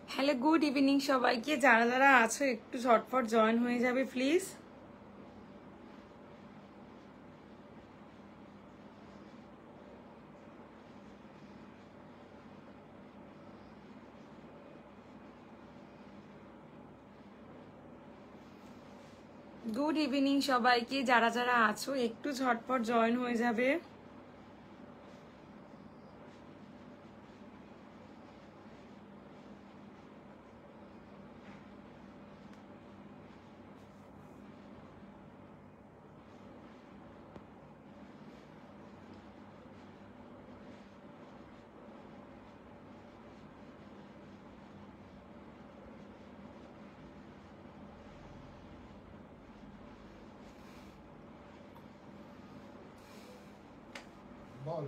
Hello good evening সবাইকে, যারা যারা আছো একটু ঝটপট জয়েন হয়ে যাবে প্লিজ। গুড ইভিনিং সবাইকে, যারা যারা আছো একটু ঝটপট জয়েন হয়ে যাবে। বল।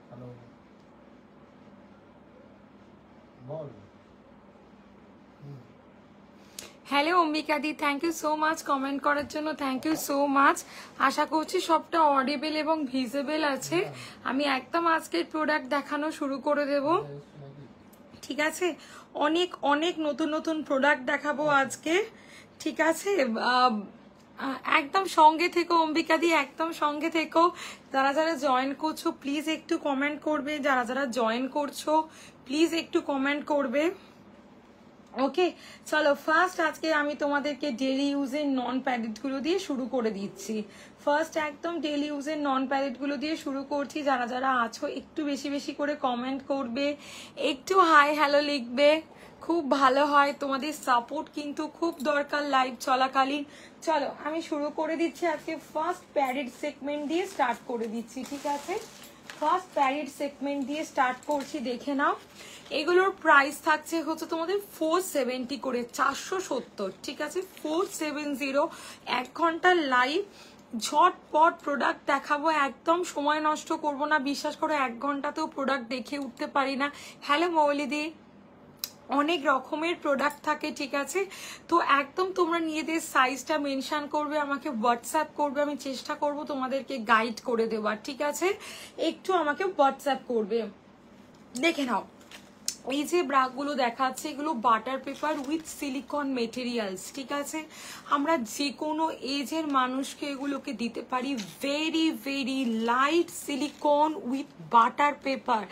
হ্যালো, বল। হ্যালো অম্বিকা দি, thank you so much comment করার জন্য, থ্যাংক ইউ সো মাচ। আশা করছি সবটা অডিবল এবং ভিজিবল আছে। আমি একদম আজকের প্রোডাক্ট দেখানো শুরু করে দেব, ঠিক আছে? অনেক অনেক নতুন নতুন প্রোডাক্ট দেখাবো আজকে, ঠিক আছে? একদম সঙ্গে থেকো অম্বিকা দি, একদম সঙ্গে থেকো। যারা যারা জয়েন করছো প্লিজ একটু কমেন্ট করবে, যারা যারা জয়েন করছো প্লিজ একটু কমেন্ট করবে। ওকে চলো, ফার্স্ট আজকে আমি তোমাদেরকে ডেলি ইউজের নন প্যাডেড গুলো দিয়ে শুরু করে দিচ্ছি। ফার্স্ট একদম ডেলি ইউজের নন প্যাডেড গুলো দিয়ে শুরু করছি। যারা যারা আছো একটু বেশি বেশি করে কমেন্ট করবে, একটু হাই হ্যালো লিখবে, খুব ভালো হয়। তোমাদের সাপোর্ট কিন্তু খুব দরকার লাইভ চলাকালীন। চলো আমি শুরু করে দিচ্ছি, আজকে ফার্স্ট প্যাডেড সেগমেন্ট দিয়ে স্টার্ট করে দিচ্ছি, ঠিক আছে? ফার্স্ট প্যাডেড সেগমেন্ট দিয়ে স্টার্ট করছি, দেখে নাও। এগুলোর প্রাইস থাকছে হচ্ছে তোমাদের 470 করে, 470, ঠিক আছে? 470। 1 ঘন্টার লাইভ, ঝটপট প্রোডাক্ট দেখাবো, একদম সময় নষ্ট করব না। বিশ্বাস করো 1 ঘন্টাতেও প্রোডাক্ট দেখে উঠতে পারি না। হ্যালো মৌলিদি, অনেক রকমের প্রোডাক্ট থাকে, ঠিক আছে? তো একদম তোমরা নিজেদের সাইজটা মেনশন করবে, আমাকে হোয়াটসঅ্যাপ করবে, আমি চেষ্টা করব তোমাদেরকে গাইড করে দেওয়ার, ঠিক আছে? একটু আমাকে হোয়াটসঅ্যাপ করবে। দেখে নাও, এই যে ব্রাগুলো দেখাচ্ছে এগুলো butter paper with silicone materials, ঠিক আছে? আমরা যে কোনো এজের মানুষকে এগুলোকে দিতে পারি। Very very light silicone with butter paper.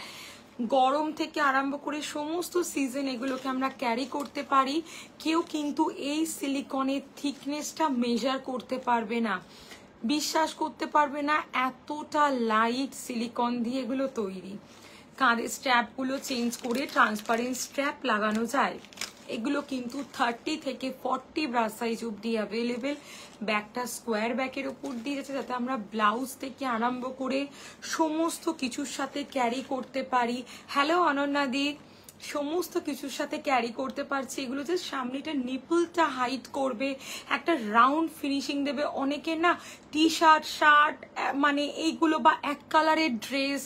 গরম থেকে আরম্ভ করে সমস্ত সিজন এগুলোকে আমরা ক্যারি করতে পারি। কেউ কিন্তু এই সিলিকনের থিকনেসটা মেজার করতে পারবে না, বিশ্বাস করতে পারবে না, এতটা লাইট সিলিকন দিয়ে এগুলো তৈরি। কাঁধের স্ট্র্যাপগুলো চেঞ্জ করে ট্রান্সপারেন্ট স্ট্র্যাপ লাগানো যায়। এগুলো কিন্তু 30 থেকে 40 ব্রাশ সাইজ অব্দি অ্যাভেলেবেল। ব্যাগটা স্কোয়ার ব্যাগের ওপর দিয়ে যাচ্ছে, যাতে আমরা ব্লাউজ থেকে আরম্ভ করে সমস্ত কিছুর সাথে ক্যারি করতে পারি। হ্যালো অনন্যাদি, সমস্ত কিছুর সাথে ক্যারি করতে পারছি। এগুলো যে সামনেটা নিপলটা হাইট করবে, একটা রাউন্ড ফিনিশিং দেবে। অনেকে না টি শার্ট শার্ট মানে এইগুলো বা এক কালারের ড্রেস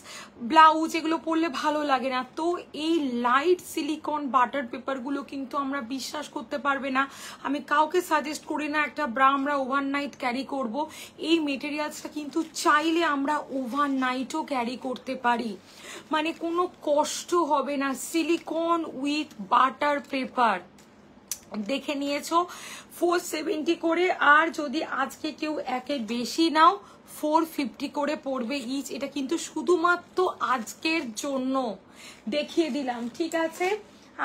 ব্লাউজ এগুলো পরলে ভালো লাগে না, তো এই লাইট সিলিকন বাটার পেপারগুলো কিন্তু আমরা বিশ্বাস করতে পারবে না, আমি কাউকে সাজেস্ট করি না একটা ব্রা আমরা ওভারনাইট ক্যারি করব। এই মেটেরিয়ালসটা কিন্তু চাইলে আমরা ওভারনাইটও ক্যারি করতে পারি, মানে কোনো কষ্ট হবে না। সিলিকন উইথ বাটার পেপার, দেখে নিয়েছো? 470 করে। আর যদি আজকে কেউ একে বেশি নাও 450 করে পড়বে ইচ। এটা কিন্তু শুধুমাত্র আজকের জন্য দেখিয়ে দিলাম, ঠিক আছে?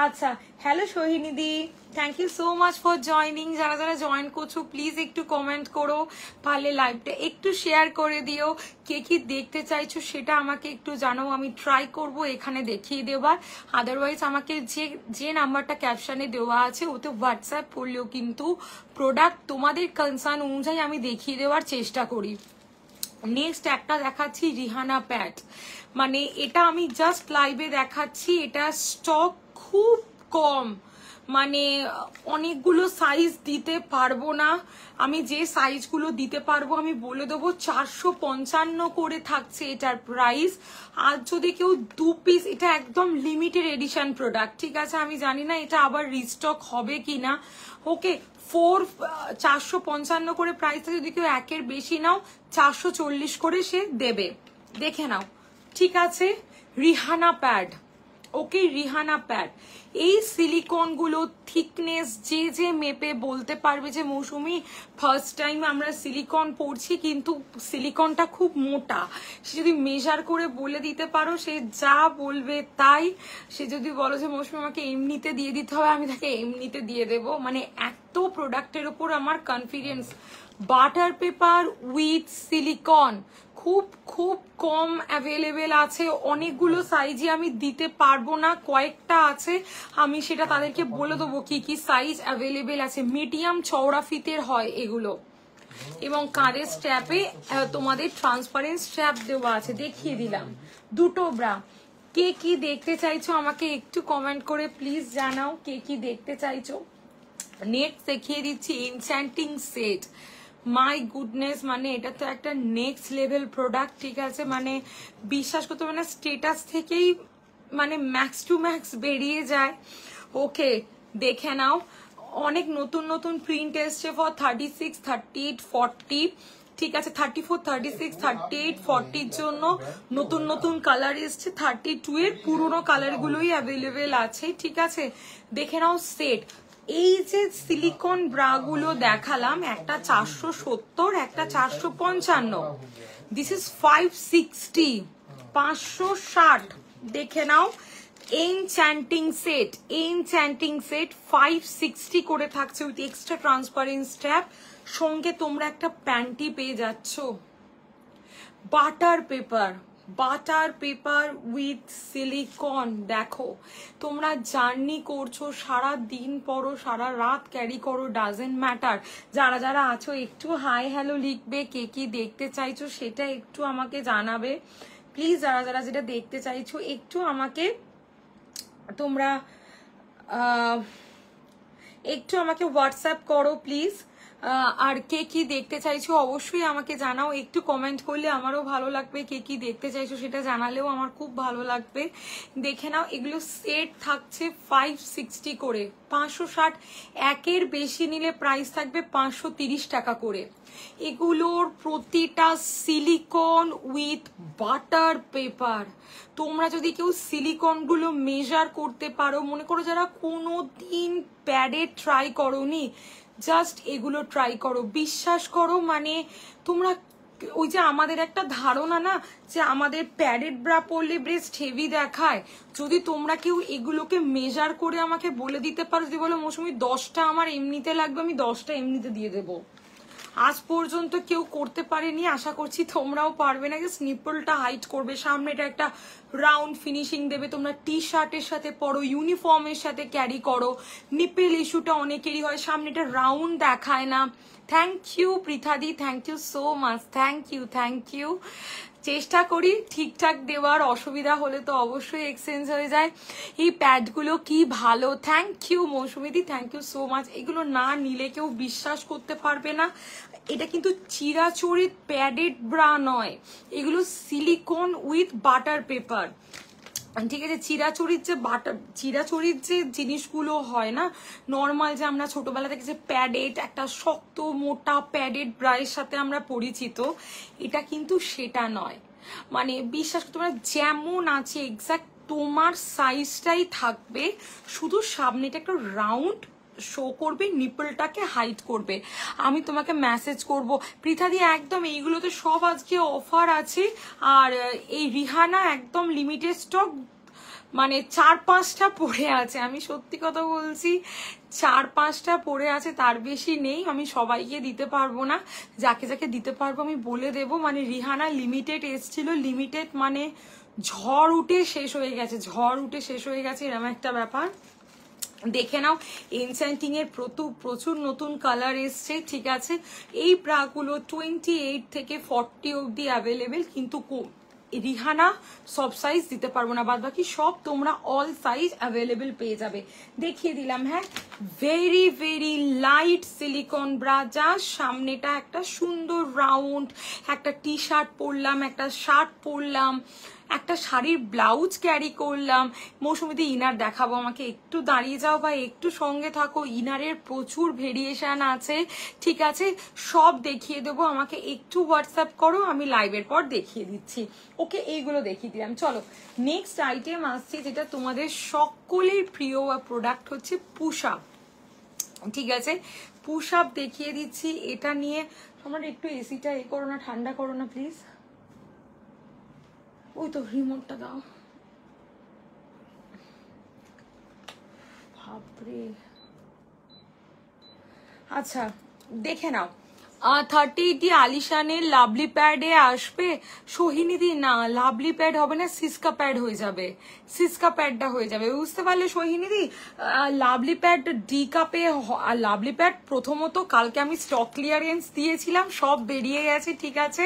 আচ্ছা, হ্যালো সোহিনীদি, thank you so much for joining. যারা যারা জয়েন করছো প্লিজ একটু কমেন্ট করো, পারলে লাইভটা একটু শেয়ার করে দিও। কে কি দেখতে চাইছো সেটা আমাকে একটু জানাও, আমি ট্রাই করব এখানে দেখিয়ে দেওয়ার। আদারওয়াইজ আমাকে যে নাম্বারটা ক্যাপশনে দেওয়া আছে ওতে হোয়াটসঅ্যাপ করলেও কিন্তু প্রোডাক্ট তোমাদের কনসার্ন অনুযায়ী আমি দেখিয়ে দেওয়ার চেষ্টা করি। নেক্সট একটা দেখাচ্ছি রিহানা প্যাড, মানে এটা আমি জাস্ট লাইভে দেখাচ্ছি, এটা স্টক খুব কম, মানে অনেকগুলো সাইজ দিতে পারবো না। আমি যে সাইজগুলো দিতে পারবো আমি বলে দেবো। 455 করে থাকছে এটার প্রাইস। আর যদি কেউ 2 পিস, এটা একদম লিমিটেড এডিশন প্রোডাক্ট, ঠিক আছে? আমি জানি না এটা আবার রিস্টক হবে কিনা। ওকে, 455 করে প্রাইস, যদি কেউ একের বেশি নাও 440 করে সে দেবে, দেখে নাও, ঠিক আছে? রিহানা প্যাড ওকে রিহানা প্যাড, এই সিলিকন গুলো থিকনেস যে যে মেপে বলতে পারবে যে মৌসুমি ফার্স্ট টাইম আমরা সিলিকন পরছি কিন্তু সিলিকনটা খুব মোটা, সে যদি মেজার করে বলে দিতে পারো সে যা বলবে তাই। সে যদি বলো যে মৌসুমি আমাকে এমনিতে দিয়ে দিতে হবে, আমি তাকে এমনিতে দিয়ে দেবো। মানে এত প্রোডাক্টের উপর আমার confidence. Butter paper with silicone খুব খুব কম অ্যাভেলেবেল আছে, অনেকগুলো সাইজই আমি দিতে পারবো না, কয়েকটা আছে, আমি সেটা তাদেরকে বলে দেবো কি কি সাইজ অ্যাভেলেবেল আছে। মিডিয়াম চওড়া ফিতের হয় এগুলো, এবং কাঁধের স্ট্র্যাপে তোমাদের ট্রান্সপারেন্ট স্ট্র্যাপ দেওয়া আছে, দেখিয়ে দিলাম। দুটো ব্রা, কে কি দেখতে চাইছো আমাকে একটু কমেন্ট করে প্লিজ জানাও, কে কি দেখতে চাইছো। নেক্সট দেখিয়ে দিচ্ছি এনচ্যান্টিং সেট। মাই গুডনেস, মানে এটা তো একটা নেক্সট লেভেল প্রোডাক্ট, ঠিক আছে, মানে বিশ্বাস করতে মানে স্টেটাস থেকেই মানে ম্যাক্স টু ম্যাক্স বেরিয়ে যায়। ওকে দেখে নাও, অনেক নতুন নতুন প্রিন্ট এসছে ফর 36, 38, 40, ঠিক আছে, 34, 36, 38, 40 জন্য নতুন নতুন কালার এসছে। 32 এর পুরোনো কালার গুলোই অ্যাভেলেবেল আছে, ঠিক আছে, দেখে নাও সেট। এই যে সিলিকন ব্রা গুলো দেখালাম, একটা 470, একটা 455, দিস ইজ 560, 560, দেখে নাও। এনচ্যান্টিং সেট, এনচ্যান্টিং সেট 560 করে থাকছে উইথ এক্সট্রা ট্রান্সপারেন্ট স্ট্র্যাপ, সঙ্গে তোমরা একটা প্যান্টি পেয়ে যাচ্ছ। Butter paper, butter paper with silicone, দেখো তোমরা জার্নি করছো, সারা দিন পরো, সারা রাত ক্যারি করো, ডাজেন্ট ম্যাটার। যারা যারা আছো একটু হাই হ্যালো লিখবে, কে কি দেখতে চাইছো সেটা একটু আমাকে জানাবে প্লিজ। যারা যারা যেটা দেখতে চাইছো একটু আমাকে তোমরা একটু আমাকে হোয়াটসঅ্যাপ করো প্লিজ। আর কে কি দেখতে চাইছো অবশ্যই আমাকে জানাও, একটু কমেন্ট করলে আমারও ভালো লাগবে, কে কি দেখতে চাইছো সেটা জানালেও আমার খুব ভালো লাগবে। দেখে নাও এগুলো সেট থাকছে 560 করে, 560, একের বেশি নিলে প্রাইস থাকবে 530 টাকা করে। এগুলোর প্রতিটা সিলিকন উইথ বাটার পেপার। তোমরা যদি কেউ সিলিকন গুলো মেজার করতে পারো, মনে করো যারা কোনোদিন প্যাডে ট্রাই করোনি, জাস্ট এগুলো ট্রাই করো, বিশ্বাস করো, মানে তোমরা ওই যে আমাদের একটা ধারণা না যে আমাদের প্যাডেড ব্রা পরলে ব্রেস্ট হেভি দেখায়, যদি তোমরা কেউ এগুলোকে মেজার করে আমাকে বলে দিতে পারো, যদি বলো মৌসুমি 10টা আমার এমনিতে লাগবে, আমি 10টা এমনিতে দিয়ে দেবো। আজ পর্যন্ত কেউ করতে পারেনি, আশা করছি তোমরাও পারবে না। জাস্ট নিপলটা হাইট করবে, সামনেটা একটা রাউন্ড ফিনিশিং দেবে, তোমরা টি শার্টের সাথে পরো, ইউনিফর্মের সাথে ক্যারি করো। নিপেল ইস্যুটা অনেকেরই হয়, সামনেটা রাউন্ড দেখায় না। থ্যাংক ইউ পৃথাদি, thank you so much, thank you, thank you. চেষ্টা করি ঠিকঠাক দেওয়ার, অসুবিধা হলে তো অবশ্যই এক্সচেঞ্জ হয়ে যায়। এই প্যাডগুলো কি ভালো, থ্যাংক ইউ মৌসুমিদি, থ্যাংক ইউ সো মাচ। এগুলো না নিলে কেউ বিশ্বাস করতে পারবে না, এটা কিন্তু চিরাচরিত প্যাডেড ব্রা নয়, এগুলো সিলিকন উইথ বাটার পেপার, ঠিক আছে। চিরাচরিত যে জিনিসগুলো হয় না নর্মাল, যে আমরা ছোটবেলা থেকে যে প্যাডেড, একটা শক্ত মোটা প্যাডেড ব্রায়ের সাথে আমরা পরিচিত, এটা কিন্তু সেটা নয়। মানে বিশ্বাস করতে পারো যেমন আছে এক্সাক্ট তোমার সাইজটাই থাকবে, শুধু সামনেটা একটা রাউন্ড শো করবে, নিপলটাকে হাইট করবে। আমি তোমাকে মেসেজ করব পৃথাদি, একদম এইগুলোতে সব আজকে অফার আছে, আর এই রিহানা একদম লিমিটেড স্টক, মানে 4-5টা পড়ে আছে, আমি সত্যি কথা বলছি 4-5টা পড়ে আছে, তার বেশি নেই। আমি সবাইকে দিতে পারবো না, যাকে যাকে দিতে পারবো আমি বলে দেবো। মানে রিহানা লিমিটেড এসছিল, লিমিটেড মানে ঝড় উঠে শেষ হয়ে গেছে, ঝড় উঠে শেষ হয়ে গেছে, এরকম একটা ব্যাপার। দেখে নাও এনচ্যান্টিং এর প্রচুর নতুন কালার এসছে, ঠিক আছে। এই ব্রাগুলো 28 থেকে 40 অবধি অ্যাভেলেবেল, কিন্তু রিহানা সব সাইজ দিতে পারবো না, বাদ বাকি সব তোমরা অল সাইজ অ্যাভেলেবেল পেয়ে যাবে। দেখিয়ে দিলাম, হ্যাঁ, very very light silicone bra, যা সামনেটা একটা সুন্দর রাউন্ড, একটা টি শার্ট পরলাম, একটা শার্ট পরলাম, একটা শাড়ির ব্লাউজ ক্যারি করলাম। মৌসুমীতে ইনার দেখাবো, আমাকে একটু দাঁড়িয়ে যাও বা একটু সঙ্গে থাকো। ইনারের প্রচুর ভেরিয়েশন আছে, ঠিক আছে, সব দেখিয়ে দেবো, আমাকে একটু হোয়াটসঅ্যাপ করো, আমি লাইভের পর দেখিয়ে দিচ্ছি। ওকে, এইগুলো দেখিয়ে দিলাম। চলো নেক্সট আইটেম আসছে, যেটা তোমাদের সকলের প্রিয় প্রোডাক্ট হচ্ছে পুশ আপ। ঠিক আছে, পুশ আপ দেখিয়ে দিচ্ছি। এটা নিয়ে তোমরা একটু এসিটা করো না, ঠান্ডা করো না প্লিজ। ওই তো রিমোটটা দাও। বাপরে, আচ্ছা দেখে নাও। 30 আলিশানের লাভলি প্যাডে আসবে সোহিনীদি। না, লাভলি প্যাড হবে না, সিসকা প্যাড হয়ে যাবে, সিসকা প্যাডটা হয়ে যাবে, বুঝতে পারলে সোহিনীদি? লাভলি প্যাড ডি কাপে। লাভলি প্যাড প্রথমত কালকে আমি স্টক ক্লিয়ারেন্স দিয়েছিলাম, সব বেরিয়ে গেছে, ঠিক আছে।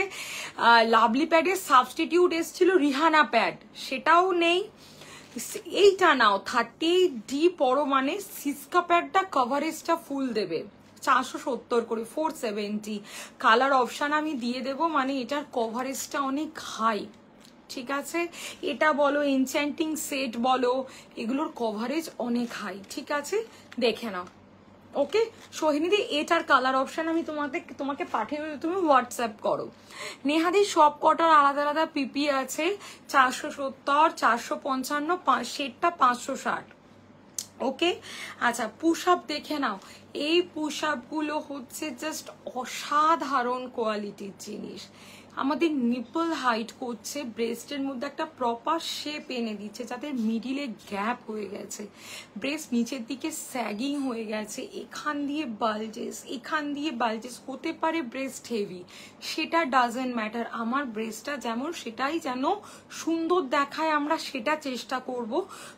লাভলি প্যাডের সাবস্টিটিউট এসেছিল রিহানা প্যাড, সেটাও নেই। এইটা নাও, 30D পরো, মানে সিসকা প্যাডটা কভারেজটা ফুল দেবে, 470 করে, 470। কালার অপশন আমি দিয়ে দেব, মানে এটার কভারেজটা অনেক হাই, ঠিক আছে। এটা বলো, এনচ্যান্টিং সেট বলো, এগুলোর কভারেজ অনেক হাই, ঠিক আছে, দেখে নাও। ওকে সোহিনীদি, এটার কালার অপশন আমি তোমাকে পাঠিয়ে দেবো, তুমি হোয়াটসঅ্যাপ করো। নেহাদি সব কটার আলাদা আলাদা পিপি আছে, 470, 455, সেটটা 560। ওকে, আচ্ছা পুশ আপ দেখে নাও। এই পুশ আপ গুলো হচ্ছে জাস্ট অসাধারণ কোয়ালিটির জিনিস। আমাদের নিপল হাইট করছে, ব্রেস্টের মধ্যে একটা প্রপার শেপ এনে দিচ্ছে, যাদের মিডিলে গ্যাপ হয়ে গেছে, ব্রেস্ট নিচের দিকে স্যাগিং হয়ে গেছে, এখান দিয়ে বালজেস, এখান দিয়ে বালজেস হতে পারে, ব্রেস্ট হেভি, সেটা ডাজেন্ট ম্যাটার। আমার ব্রেস্টটা যেমন, সেটাই যেন সুন্দর দেখায়, আমরা সেটা চেষ্টা করব।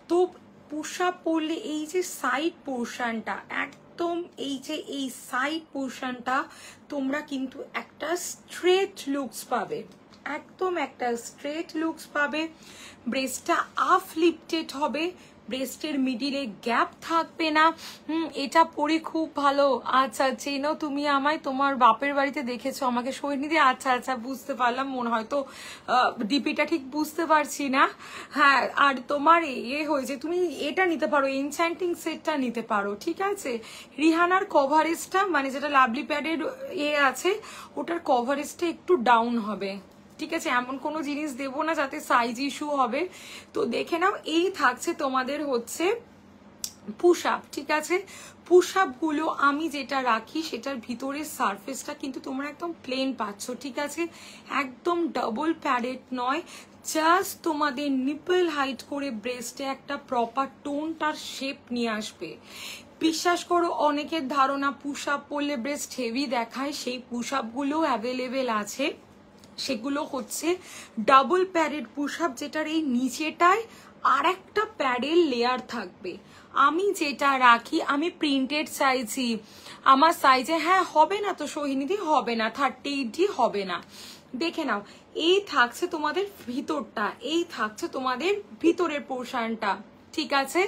তো পুশ আপ পরলে এই যে সাইড পোর্শনটা, একদম এই যে এই সাইড পোর্শনটা, তোমরা কিন্তু একটা স্ট্রেট লুকস পাবে, একদম একটা স্ট্রেট লুকস পাবে। ব্রেস্টটা আপ লিফটেড হবে, ব্রেস্টের মিডিলে গ্যাপ থাকবে না। এটা পরি খুব ভালো। আচ্ছা, চেনো তুমি আমায়? তোমার বাপের বাড়িতে দেখেছো আমাকে সোহিনীদি? আচ্ছা আচ্ছা, বুঝতে পারলাম, মনে হয়তো ডিপিটা ঠিক বুঝতে পারছি না। হ্যাঁ, আর তোমার হয়েছে, তুমি এটা নিতে পারো, এনচ্যান্টিং সেটটা নিতে পারো, ঠিক আছে। রিহানার কভারেজটা, মানে যেটা লাভলি প্যাডের আছে, ওটার কভারেজটা একটু ডাউন হবে, ঠিক আছে। এমন কোনো জিনিস দেবো না যাতে সাইজ ইস্যু হবে। তো দেখে নাও, এই থাকছে তোমাদের হচ্ছে পুশ আপ, ঠিক আছে। পুশ আপ গুলো আমি যেটা রাখি, সেটার ভিতরের সারফেসটা কিন্তু তোমরা একদম প্লেন পাচ্ছ, ঠিক আছে, একদম ডাবল প্যাডেড নয়, জাস্ট তোমাদের নিপল হাইট করে ব্রেস্টে একটা প্রপার টোনটার শেপ নিয়ে আসবে। বিশ্বাস করো, অনেকের ধারণা পুশ আপ পরলে ব্রেস্ট হেভি দেখায়, সেই পুশ আপ গুলো অ্যাভেলেবেল আছে। সেগুলো হচ্ছে ডাবল প্যাডেড পুশ আপ, যেটার এই নিচেটায় আর একটা প্যাডের লেয়ার থাকবে। আমি যেটা রাখি, আমি প্রিন্টেড চাইছি, আমার সাইজে। হ্যাঁ, হবে না তো সোহিনীদি, হবে না, 30D হবে না। দেখে নাও, এই থাকছে তোমাদের ভিতরটা, এই থাকছে তোমাদের ভিতরের পোর্শনটা, ঠিক আছে।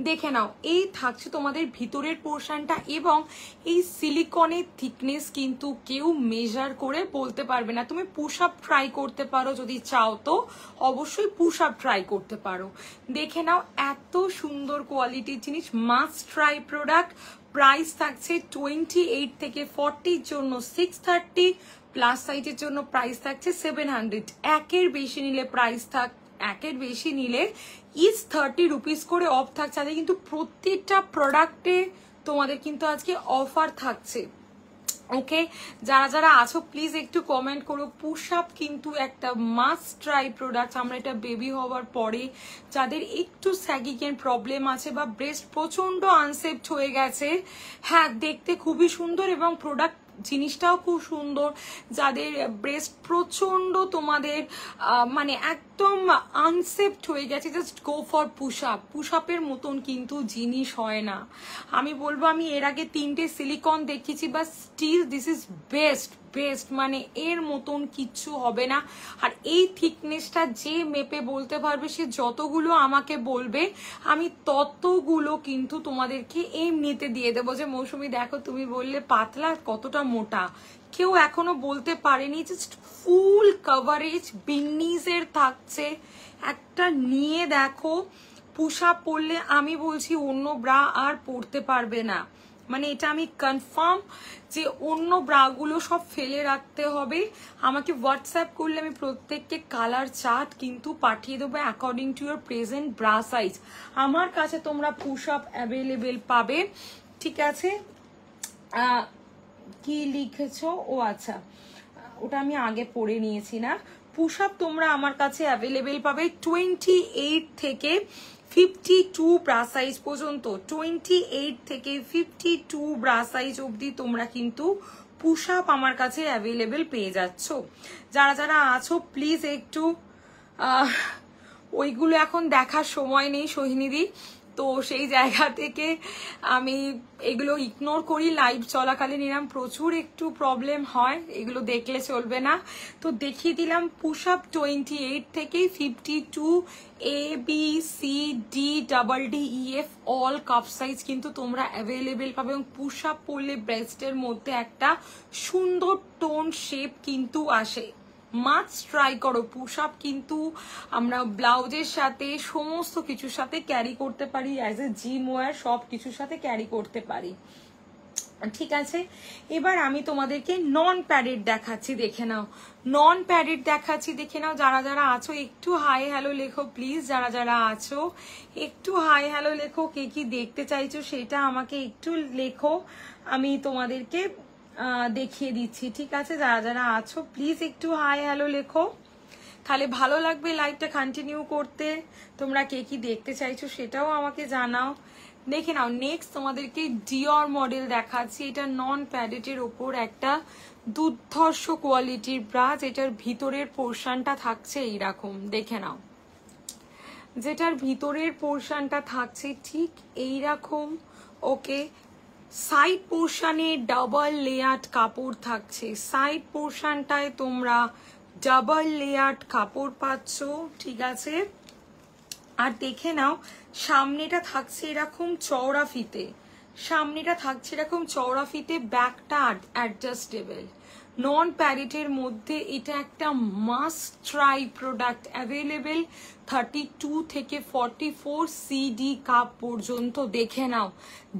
দেখে নাও, এই থাকছে তোমাদের ভিতরের পোর্শনটা, এবং এই সিলিকনের থিকনেস কিন্তু কেউ মেজার করে বলতে পারবে না। তুমি পুশ আপ ট্রাই করতে পারো যদি চাও, তো অবশ্যই পুশ আপ ট্রাই করতে পারো। দেখে নাও, এত সুন্দর কোয়ালিটির জিনিস, মাস্ট ট্রাই প্রোডাক্ট। প্রাইস থাকছে 28 থেকে 40 জন্য 630, প্লাস সাইজের জন্য প্রাইস থাকছে 700। একের বেশি নিলে প্রাইস একের বেশি নিলে ইজ 30 রুপিস করে অফ থাকছে। আজকে কিন্তু প্রত্যেকটা প্রোডাক্টে তোমাদের কিন্তু আজকে অফার থাকছে। ওকে, যারা যারা আছো প্লিজ একটু কমেন্ট করো। পুশ আপ কিন্তু একটা মাস্ট ট্রাই প্রোডাক্ট। আমরা এটা বেবি হওয়ার পরে যাদের একটু স্যাগিকের প্রবলেম আছে বা ব্রেস্ট প্রচন্ড আনসেপ্ট হয়ে গেছে, হ্যাঁ দেখতে খুবই সুন্দর এবং প্রোডাক্ট জিনিসটাও খুব সুন্দর, যাদের ব্রেস্ট প্রচন্ড তোমাদের মানে একদম আনসেপ্ট হয়ে গেছে, just go for push up. Push আপের মতন কিন্তু জিনিস হয় না। আমি বলবো, আমি এর আগে 3টে সিলিকন দেখিয়েছি, বা still this is best best, মানে এর মতন কিচ্ছু হবে না। আর এই থিকনেসটা যে মেপে বলতে পারবে, সে যতগুলো আমাকে বলবে আমি ততগুলো কিন্তু তোমাদেরকে এমনিতে দিয়ে দেবো। যে মৌসুমি দেখো তুমি বললে পাতলা, কতটা মোটা কেউ এখনো বলতে পারেনি। জাস্ট ফুল কভারেজ বিন্নিজের থাকছে একটা, নিয়ে দেখো পুশ আপ পরলে আমি বলছি অন্য ব্রা আর পরতে পারবে না, মানে এটা আমি কনফার্ম যে অন্য ব্রাগুলো সব ফেলে রাখতে হবে। আমাকে হোয়াটসঅ্যাপ করলে আমি প্রত্যেককে কালার চার্ট কিন্তু পাঠিয়ে দেবো according to your present bra size. আমার কাছে তোমরা পুশ আপ অ্যাভেলেবেল পাবে, ঠিক আছে। কি লিখেছো? ও আচ্ছা, ওটা আমি আগে পড়ে নিয়েছি না। পুশ আপ তোমরা আমার কাছে অ্যাভেলেবেল পাবে 28 থেকে 52 ব্রা সাইজ পর্যন্ত। 28 থেকে 52 ব্রা সাইজ অবধি তোমরা কিন্তু পুশ আপ আমার কাছে অ্যাভেলেবেল পেয়ে যাচ্ছ। যারা যারা আছো প্লিজ একটু ওইগুলো এখন দেখার সময় নেই সোহিনীদি, তো সেই জায়গা থেকে আমি এগুলো ইগনোর করি। লাইভ চলাকালীন এরকম প্রচুর একটু প্রবলেম হয়, এগুলো দেখলে চলবে না। তো দেখিয়ে দিলাম পুশ আপ 28 থেকে 52 A B C D double D E F all cup size কিন্তু তোমরা অ্যাভেলেবেল পাবে। এবং পুশ আপ পরলে ব্রেস্টের মধ্যে একটা সুন্দর টোন শেপ কিন্তু আসে। মাস্ট ট্রাই করো। পুশ আপ কিন্তু আমরা ব্লাউজের সাথে সমস্ত কিছুর সাথে ক্যারি করতে পারি, অ্যাজ এ জিম ওয়্যার সব কিছুর সাথে ক্যারি করতে পারি, ঠিক আছে। এবার আমি তোমাদেরকে নন প্যাডেড দেখাচ্ছি, দেখে নাও। নন প্যাডেড দেখাচ্ছি, দেখে নাও। যারা যারা আছো একটু হাই হ্যালো লেখো প্লিজ। যারা যারা আছো একটু হাই হ্যালো লেখো। কে কি দেখতে চাইছো সেটা আমাকে একটু লেখো, আমি তোমাদেরকে দেখিয়ে দিচ্ছি, ঠিক আছে। যারা যারা আছো প্লিজ একটু হাই হ্যালো লেখো, তাহলে ভালো লাগবে লাইভটা কন্টিনিউ করতে। তোমরা কে কি দেখতে চাইছো সেটাও আমাকে জানাও। দেখে নাও, নেক্সট তোমাদেরকে ডিওর মডেল দেখাচ্ছি। এটা নন প্যাডেটের ওপর একটা দুর্ধর্ষ কোয়ালিটির ব্রা, যেটার ভিতরের পোর্শনটা থাকছে এইরকম, দেখে নাও। যেটার ভিতরের পোর্শনটা থাকছে ঠিক এইরকম, ওকে। সাইড পোর্শনে ডাবল লেয়ার্ড কাপড় থাকছে, সাইড পোর্শনটায় তোমরা ডাবল লেয়ার্ড কাপড় পাচ্ছ, ঠিক আছে। আর দেখে নাও সামনেটা থাকছে এরকম চওড়া ফিতে, সামনেটা থাকছে এরকম চওড়া ফিতে, ব্যাকটা অ্যাডজাস্টেবল। নন প্যারেটের মধ্যে এটা একটা মাস্ট ট্রাই প্রোডাক্ট, অ্যাভেলেবেল 32 থেকে 44 CD কাপ পর্যন্ত। দেখে নাও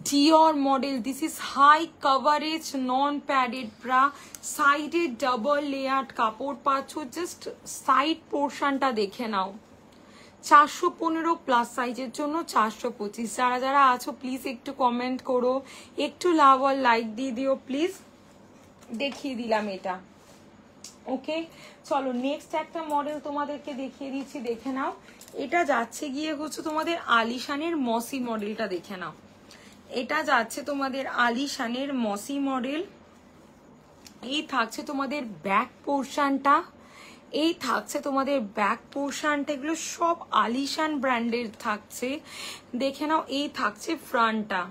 Dior model, this is high coverage non padded bra, সাইডে ডাবল লেয়ার্ড কাপড় পাচ্ছ। জাস্ট সাইড পোর্শনটা দেখে নাও। 415 প্লাস সাইজের জন্য 425। যারা যারা আছো প্লিজ একটু কমেন্ট করো, একটু লাভ আর লাইক দিয়ে দিও প্লিজ। দেখিয়ে দিলাম এটা, ওকে। চলো নেক্সট একটা মডেল তোমাদেরকে দেখিয়ে দিচ্ছি, দেখে নাও। এটা যাচ্ছে গিয়ে হচ্ছে তোমাদের আলিশানের মসি মডেলটা, দেখে নাও। এটা যাচ্ছে তোমাদের আলিশানের মসি মডেল। এই থাকছে তোমাদের ব্যাক পোর্শনটা, এই থাকছে তোমাদের ব্যাক পোর্শনটা, এগুলো সব আলিশান ব্র্যান্ডের থাকছে, দেখে নাও। এই থাকছে ফ্রন্টটা,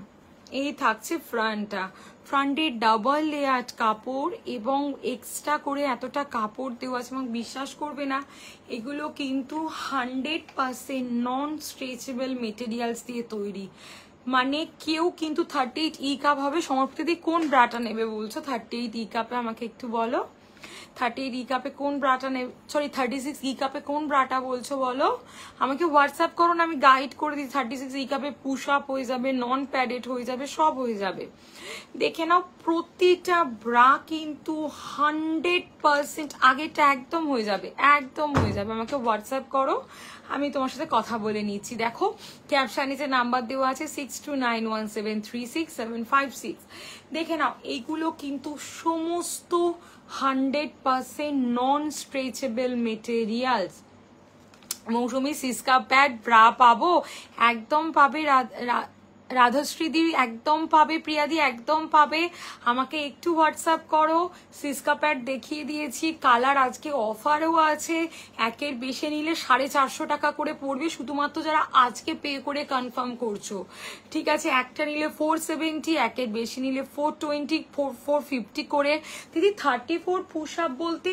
এই থাকছে ফ্রন্টটা, ফ্রন্টে ডাবল লেয়ার্ড কাপড় এবং এক্সট্রা করে এতটা কাপড় দেওয়া আছে। এবং বিশ্বাস করবে না, এগুলো কিন্তু 100% নন স্ট্রেচেবল মেটেরিয়ালস দিয়ে তৈরি। মানে কেউ কিন্তু 38 ই কাপ হবে। সমর্পিত কোন ব্রাটা নেবে বলছো? 38 ই কাপে আমাকে একটু বলো, 38 ই কাপে কোন ব্রাটা নেবে, সরি 36 ই কাপে কোন ব্রাটা বলছো বলো আমাকে, হোয়াটসঅ্যাপ করো না, আমি গাইড করে দিই। 36 ই কাপে পুশ আপ হয়ে যাবে, নন প্যাডেড হয়ে যাবে, সব হয়ে যাবে। দেখে নাও প্রতিটা ব্রা কিন্তু 100%, আগেটা একদম হয়ে যাবে, একদম হয়ে যাবে। আমাকে হোয়াটসঅ্যাপ করো, আমি তোমার সাথে কথা বলে নিচ্ছি। দেখো ক্যাপশনে যে নাম্বার দেওয়া আছে 6291736756। দেখে নাও এইগুলো কিন্তু সমস্ত 100% নন স্ট্রেচেবল মেটেরিয়ালস। মৌসুমি সিসকা প্যাড ব্রা পাবো, একদম পাবে রাধাশ্রীদি একদম পাবে, প্রিয়াদি একদম পাবে। আমাকে একটু হোয়াটসঅ্যাপ করো। সিস্কা প্যাড দেখিয়ে দিয়েছি, কালার আজকে অফারও আছে। একের বেশি নিলে 450 টাকা করে পড়বে, শুধুমাত্র যারা আজকে পে করে কনফার্ম করছো। ঠিক আছে, একটা নিলে 470, একের বেশি নিলে 420, 450 করে। দিদি 34 পুশ আপ বলতে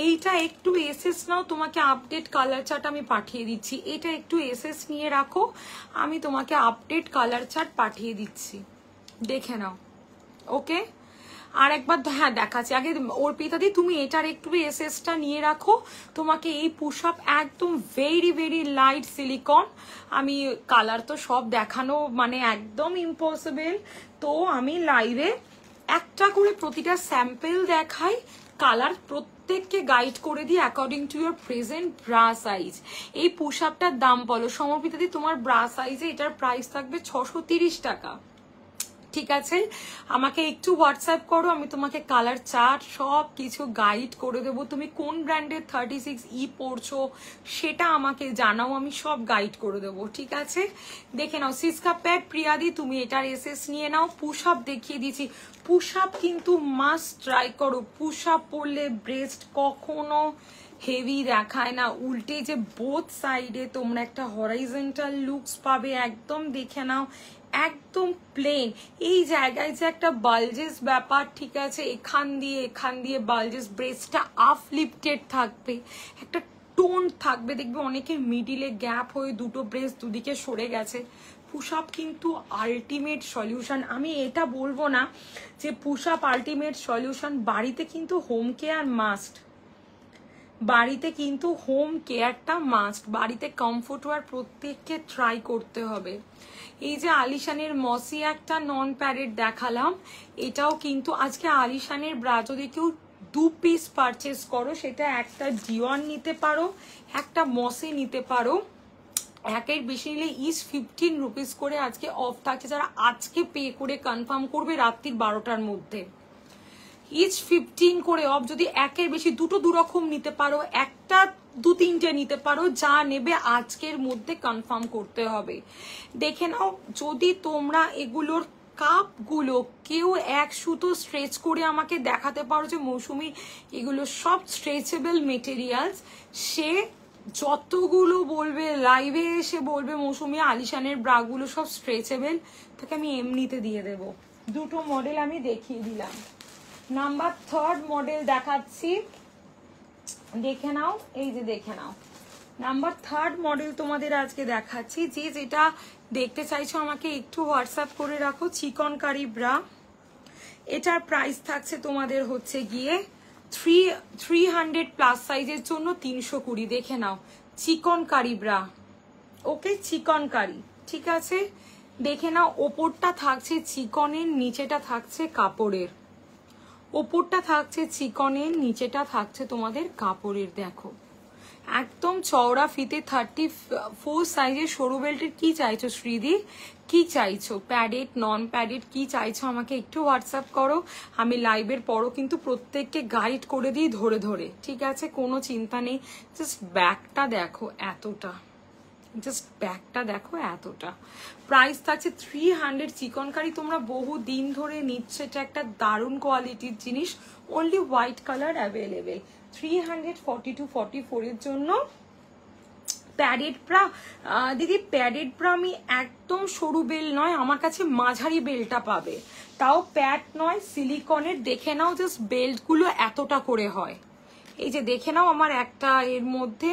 এইটা একটু এসএস নাও, তোমাকে আপডেট কালার চার্ট আমি পাঠিয়ে দিচ্ছি। এটা একটু এসএস নিয়ে রাখো, আমি তোমাকে আপডেট কালার চার্ট পাঠিয়ে দিচ্ছি, দেখে নাও। ওকে, আর একবার হ্যাঁ দেখাচ্ছি আগে। অর্পিতাদি তুমি এটার একটু এসএসটা নিয়ে রাখো, তোমাকে এই পুশ আপ একদম ভেরি ভেরি লাইট সিলিকন। আমি কালার তো সব দেখানো মানে একদম ইম্পসিবল, তো আমি লাইভে একটা করে প্রতিটা স্যাম্পল দেখাই, কালার প্রত্যেককে গাইড করে দিই according to your present bra size. এই পুশ আপটার দাম বলো সমর্পিতাদি, তোমার ব্রা সাইজে এটার প্রাইস থাকবে 630 টাকা। ঠিক আছে, আমাকে একটু হোয়াটসঅ্যাপ করো, আমি তোমাকে কালার চার্ট সব কিছু গাইড করে দেবো। তুমি কোন ব্র্যান্ডের 36E পড়ছো সেটা আমাকে জানাও, আমি সব গাইড করে দেবো। ঠিক আছে, দেখে নাও। সিস্কা প্যাড প্রিয়াদি তুমি এটার এসএস নিয়ে নাও। পুশ আপ দেখিয়ে দিয়েছি, পুশ আপ কিন্তু মাস্ট ট্রাই করো। পুশ আপ পড়লে ব্রেস্ট কখনো হেভি দেখায় না, উল্টে যে বোথ সাইডে তোমরা একটা হরাইজন্টাল লুকস পাবে। একদম দেখে নাও, একদম প্লেন। এই জায়গায় যে একটা বালজেস ব্যাপার, ঠিক আছে, এখান দিয়ে বালজেস, ব্রেস্টটা আপলিফটেড থাকবে, একটা টোন থাকবে। দেখবে অনেকের মিডিলে গ্যাপ হয়ে দুটো ব্রেস্ট দুদিকে সরে গেছে। পুশ আপ কিন্তু আলটিমেট সলিউশন। আমি এটা বলবো না যে পুশ আপ আলটিমেট সলিউশন, বাড়িতে কিন্তু হোম কেয়ার মাস্ট, বাড়িতে কিন্তু হোম কেয়ারটা মাস্ট, বাড়িতে কমফোর্ট ওয়ার প্রত্যেককে ট্রাই করতে হবে। এই যে আলিশানের মসি একটা নন প্যাডেড দেখালাম, এটাও কিন্তু আজকে আলিশানের ব্রা যদি কেউ 2 পিস পারচেস করো, সেটা একটা ডিওয়ান নিতে পারো, একটা মসি নিতে পারো। একের বেশি নিলে ইস 15 রুপিস করে আজকে অফ থাকছে, যারা আজকে পে করে কনফার্ম করবে রাত্রির 12টার মধ্যে। ইচ 15 করে অফ, যদি একের বেশি দুটো দুরকম নিতে পারো, একটা 2-3টে নিতে পারো, যা নেবে আজকের মধ্যে কনফার্ম করতে হবে। দেখে নাও, যদি তোমরা এগুলোর কাপগুলো কেউ এক সুতো স্ট্রেচ করে আমাকে দেখাতে পারো যে মৌসুমি এগুলো সব স্ট্রেচেবল মেটেরিয়ালস, সে যতগুলো বলবে লাইভে এসে বলবে মৌসুমি আলিশানের ব্রাগুলো সব স্ট্রেচেবল, তাকে আমি এমনিতে দিয়ে দেব। দুটো মডেল আমি দেখিয়ে দিলাম। নাম্বার 3 মডেল দেখাচ্ছি, দেখে নাও। এই যে দেখে নাও, নাম্বার 3 মডেল তোমাদের আজকে দেখাচ্ছি। যে যেটা দেখতে চাইছো আমাকে একটু হোয়াটসঅ্যাপ করে রাখো। চিকনকারি ব্রা, এটার প্রাইস থাকছে তোমাদের হচ্ছে গিয়ে 300 প্লাস সাইজের জন্য 320। দেখে নাও, চিকনকারি ব্রা। ওকে, চিকনকারি, ঠিক আছে, দেখে নাও। ওপরটা থাকছে চিকনের, নিচেটা থাকছে কাপড়ের। ওপরটা থাকছে চিকনের, নিচেটা থাকছে তোমাদের কাপড়ের। দেখো একদম চওড়া ফিতে 34 সাইজের সরু বেল্টের। কি চাইছো শ্রীদি, কি চাইছো, প্যাডেড নন প্যাডেড কি চাইছো আমাকে একটু হোয়াটসঅ্যাপ করো। আমি লাইভের পরও কিন্তু প্রত্যেককে গাইড করে দিই ধরে ধরে, ঠিক আছে, কোনো চিন্তা নেই। জাস্ট ব্যাগটা দেখো এতটা, জাস্ট ব্যাগটা দেখো এতটা। প্রাইস থাকছে 300। চিকনকারি তোমরা বহু দিন ধরে নিচ্ছ, এটা একটা দারুণ কোয়ালিটির জিনিস। Only white colour available. 342-44 এর জন্য। প্যাডেড ব্রা দিদি, প্যাডেড ব্রা আমি একদম সরু বেল নয়, আমার কাছে মাঝারি বেলটা পাবে, তাও প্যাড নয়, সিলিকনের। দেখে নাও জাস্ট বেল্টগুলো এতটা করে হয়। এই যে দেখে নাও, আমার একটা এর মধ্যে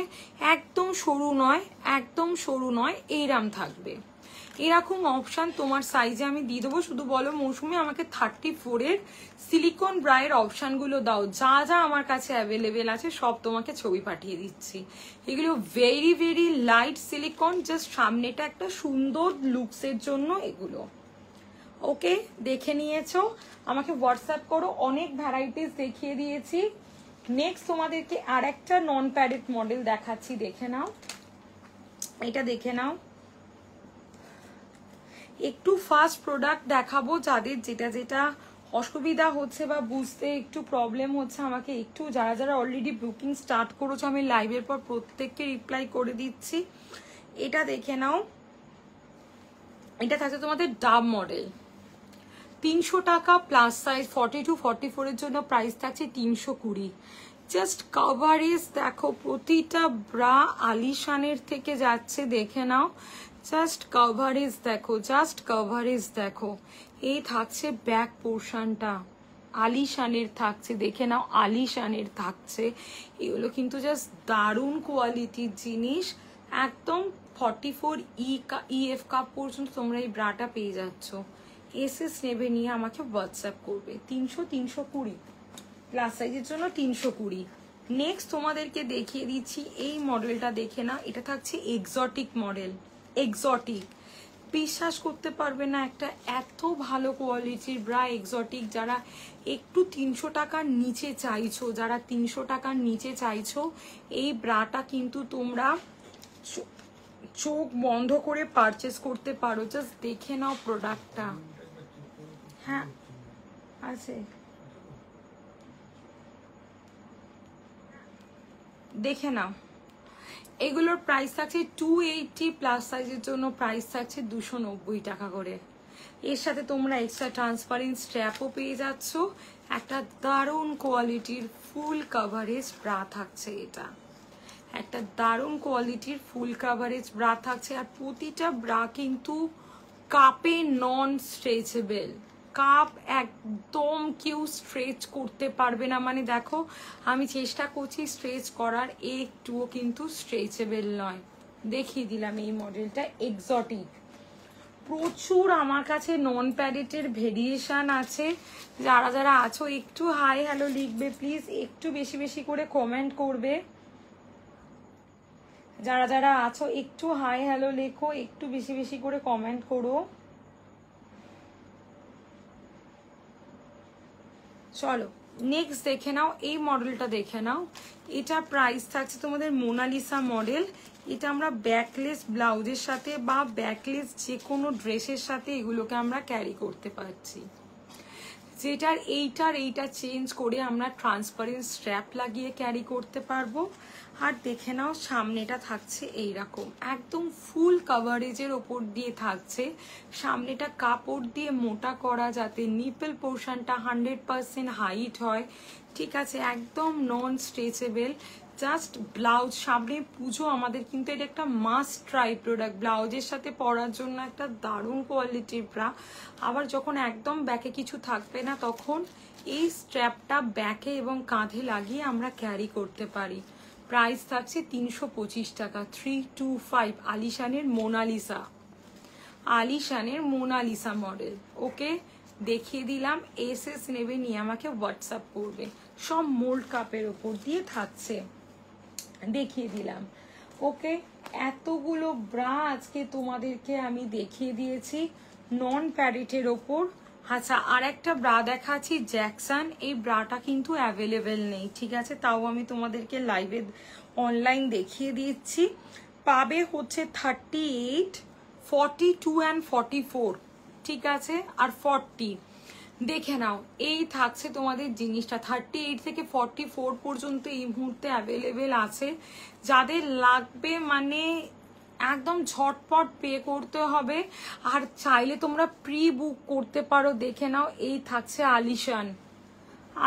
একদম সরু নয়, একদম সরু নয়, এইরাম থাকবে। এরকম অপশান তোমার সাইজে আমি দিয়ে দেবো। শুধু বলো মৌসুমি আমাকে 34 এর সিলিকন ব্রায়ের অপশানগুলো দাও, যা যা আমার কাছে অ্যাভেলেবেল আছে সব তোমাকে ছবি পাঠিয়ে দিচ্ছি। এগুলো very very light silicone, just সামনেটা একটা সুন্দর লুকসের জন্য এগুলো। ওকে, দেখে নিয়েছো, আমাকে হোয়াটসঅ্যাপ করো। অনেক ভ্যারাইটিস দেখিয়ে দিয়েছি। নেক্সট তোমাদেরকে আর একটা নন প্যাডেড মডেল দেখাচ্ছি, দেখে নাও, এটা দেখে নাও। একটু ফাস্ট প্রোডাক্ট দেখাবো, যাদের যেটা যেটা অসুবিধা হচ্ছে বা বুঝতে একটু প্রবলেম হচ্ছে আমাকে একটু, যারা যারা অলরেডি বুকিং স্টার্ট করেছো আমি লাইভের পর প্রত্যেককে রিপ্লাই করে দিচ্ছি। এটা দেখে নাও, এটা থাকছে তোমাদের ডাব মডেল, 300 টাকা প্লাস সাইজ 42 44 এর জন্য প্রাইস থাকছে 320। জাস্ট কভারেজ দেখো, প্রতিটা ব্রা আলিশানের থেকে যাচ্ছে, দেখে নাও। জাস্ট কভারেজ দেখো, জাস্ট কভারেজ দেখো। এই থাকছে ব্যাক পোর্শনটা, আলিশানের থাকছে, দেখে নাও, আলিশানের থাকছে। এগুলো কিন্তু জাস্ট দারুণ কোয়ালিটির জিনিস। একদম 44 EF কাপ পর্যন্ত তোমরা এই ব্রাটা পেয়ে যাচ্ছ। এসএস নেবে, নিয়ে আমাকে হোয়াটসঅ্যাপ করবে। 320 প্লাস সাইজের জন্য 320। নেক্সট তোমাদেরকে দেখিয়ে দিচ্ছি এই মডেলটা, দেখে না, এটা থাকছে এক্সোটিক মডেল। এক্সোটিক, বিশ্বাস করতে পারবে না, একটা এত ভালো কোয়ালিটির ব্রা এক্সোটিক। যারা একটু 300 টাকার নিচে চাইছো, যারা 300 টাকার নিচে চাইছো, এই ব্রাটা কিন্তু তোমরা চোখ বন্ধ করে পারচেস করতে পারো। জাস্ট দেখে নাও প্রোডাক্টটা। হ্যাঁ আছে, দেখে নাও। এগুলোর প্রাইস থাকছে 280, প্লাস সাইজের জন্য প্রাইস থাকছে 290 টাকা করে। এর সাথে তোমরা এক্সট্রা ট্রান্সপারেন্ট স্ট্র্যাপও পেয়ে যাচ্ছ। একটা দারুণ কোয়ালিটির ফুল কাভারেজ ব্রা থাকছে, এটা একটা দারুণ কোয়ালিটির ফুল কাভারেজ ব্রা থাকছে। আর প্রতিটা ব্রা কিন্তু কাপে নন স্ট্রেচেবল। কাপ একদম কেউ স্ট্রেচ করতে পারবে না, মানে দেখো আমি চেষ্টা করছি স্ট্রেচ করার, একটুও কিন্তু স্ট্রেচেবল নয়। দেখিয়ে দিলাম এই মডেলটা এক্সোটিক। প্রচুর আমার কাছে নন প্যাডেটের ভেরিয়েশন আছে। যারা যারা আছো একটু হাই হ্যালো লিখবে প্লিজ, একটু বেশি বেশি করে কমেন্ট করবে। যারা যারা আছো একটু হাই হ্যালো লেখো, একটু বেশি বেশি করে কমেন্ট করো। চলো নেক্সট দেখে নাও, এই মডেলটা দেখে নাও। এটা প্রাইস থাকছে তোমাদের মোনালিসা মডেল। এটা আমরা ব্যাকলেস ব্লাউজের সাথে বা ব্যাকলেস যে কোনো ড্রেসের সাথে এগুলোকে আমরা ক্যারি করতে পারছি। যেটার এইটা চেঞ্জ করে আমরা ট্রান্সপারেন্ট স্ট্র্যাপ লাগিয়ে ক্যারি করতে পারবো। আর দেখে নাও সামনেটা থাকছে এইরকম, একদম ফুল কাভারেজের ওপর দিয়ে থাকছে। সামনেটা কাপড় দিয়ে মোটা করা, যাতে নিপল পোর্শনটা 100% হাইট হয়, ঠিক আছে, একদম নন স্ট্রেচেবল। জাস্ট ব্লাউজ, সামনে পুজো, আমাদের কিন্তু এটা একটা মাস্ট ট্রাই প্রোডাক্ট। ব্লাউজের সাথে পরার জন্য একটা দারুণ কোয়ালিটির ব্রা। আবার যখন একদম ব্যাকে কিছু থাকবে না, তখন এই স্ট্র্যাপটা ব্যাকে এবং কাঁধে লাগিয়ে আমরা ক্যারি করতে পারি। প্রাইস থাকছে 325 টাকা, 325। আলিশানের মোনালিসা, আলিশানের মোনালিসা মডেল। ওকে, দেখিয়ে দিলাম। এসএস নেবে, নিয়ে আমাকে হোয়াটসঅ্যাপ করবে। সব মোল্ড কাপের ওপর দিয়ে থাকছে, দেখিয়ে দিলাম। ওকে, এতগুলো ব্রা আজকে তোমাদেরকে আমি দেখিয়ে দিয়েছি নন প্যাডেটের ওপর। আচ্ছা, আর একটা ব্রা দেখাচ্ছি জ্যাকসন। এই ব্রাটা কিন্তু অ্যাভেলেবেল নেই, ঠিক আছে, তাও আমি তোমাদেরকে লাইভে অনলাইন দেখিয়ে দিচ্ছি। পাবে হচ্ছে 38, 42 অ্যান্ড 44, ঠিক আছে, আর 40। দেখে নাও, এই থাকছে তোমাদের জিনিসটা। 38 থেকে 44 পর্যন্ত এই মুহূর্তে অ্যাভেলেবেল আছে। যাদের লাগবে মানে একদম ঝটপট পে করতে হবে। আর চাইলে তোমরা প্রি বুক করতে পারো। দেখে নাও, এই থাকছে আলিশান,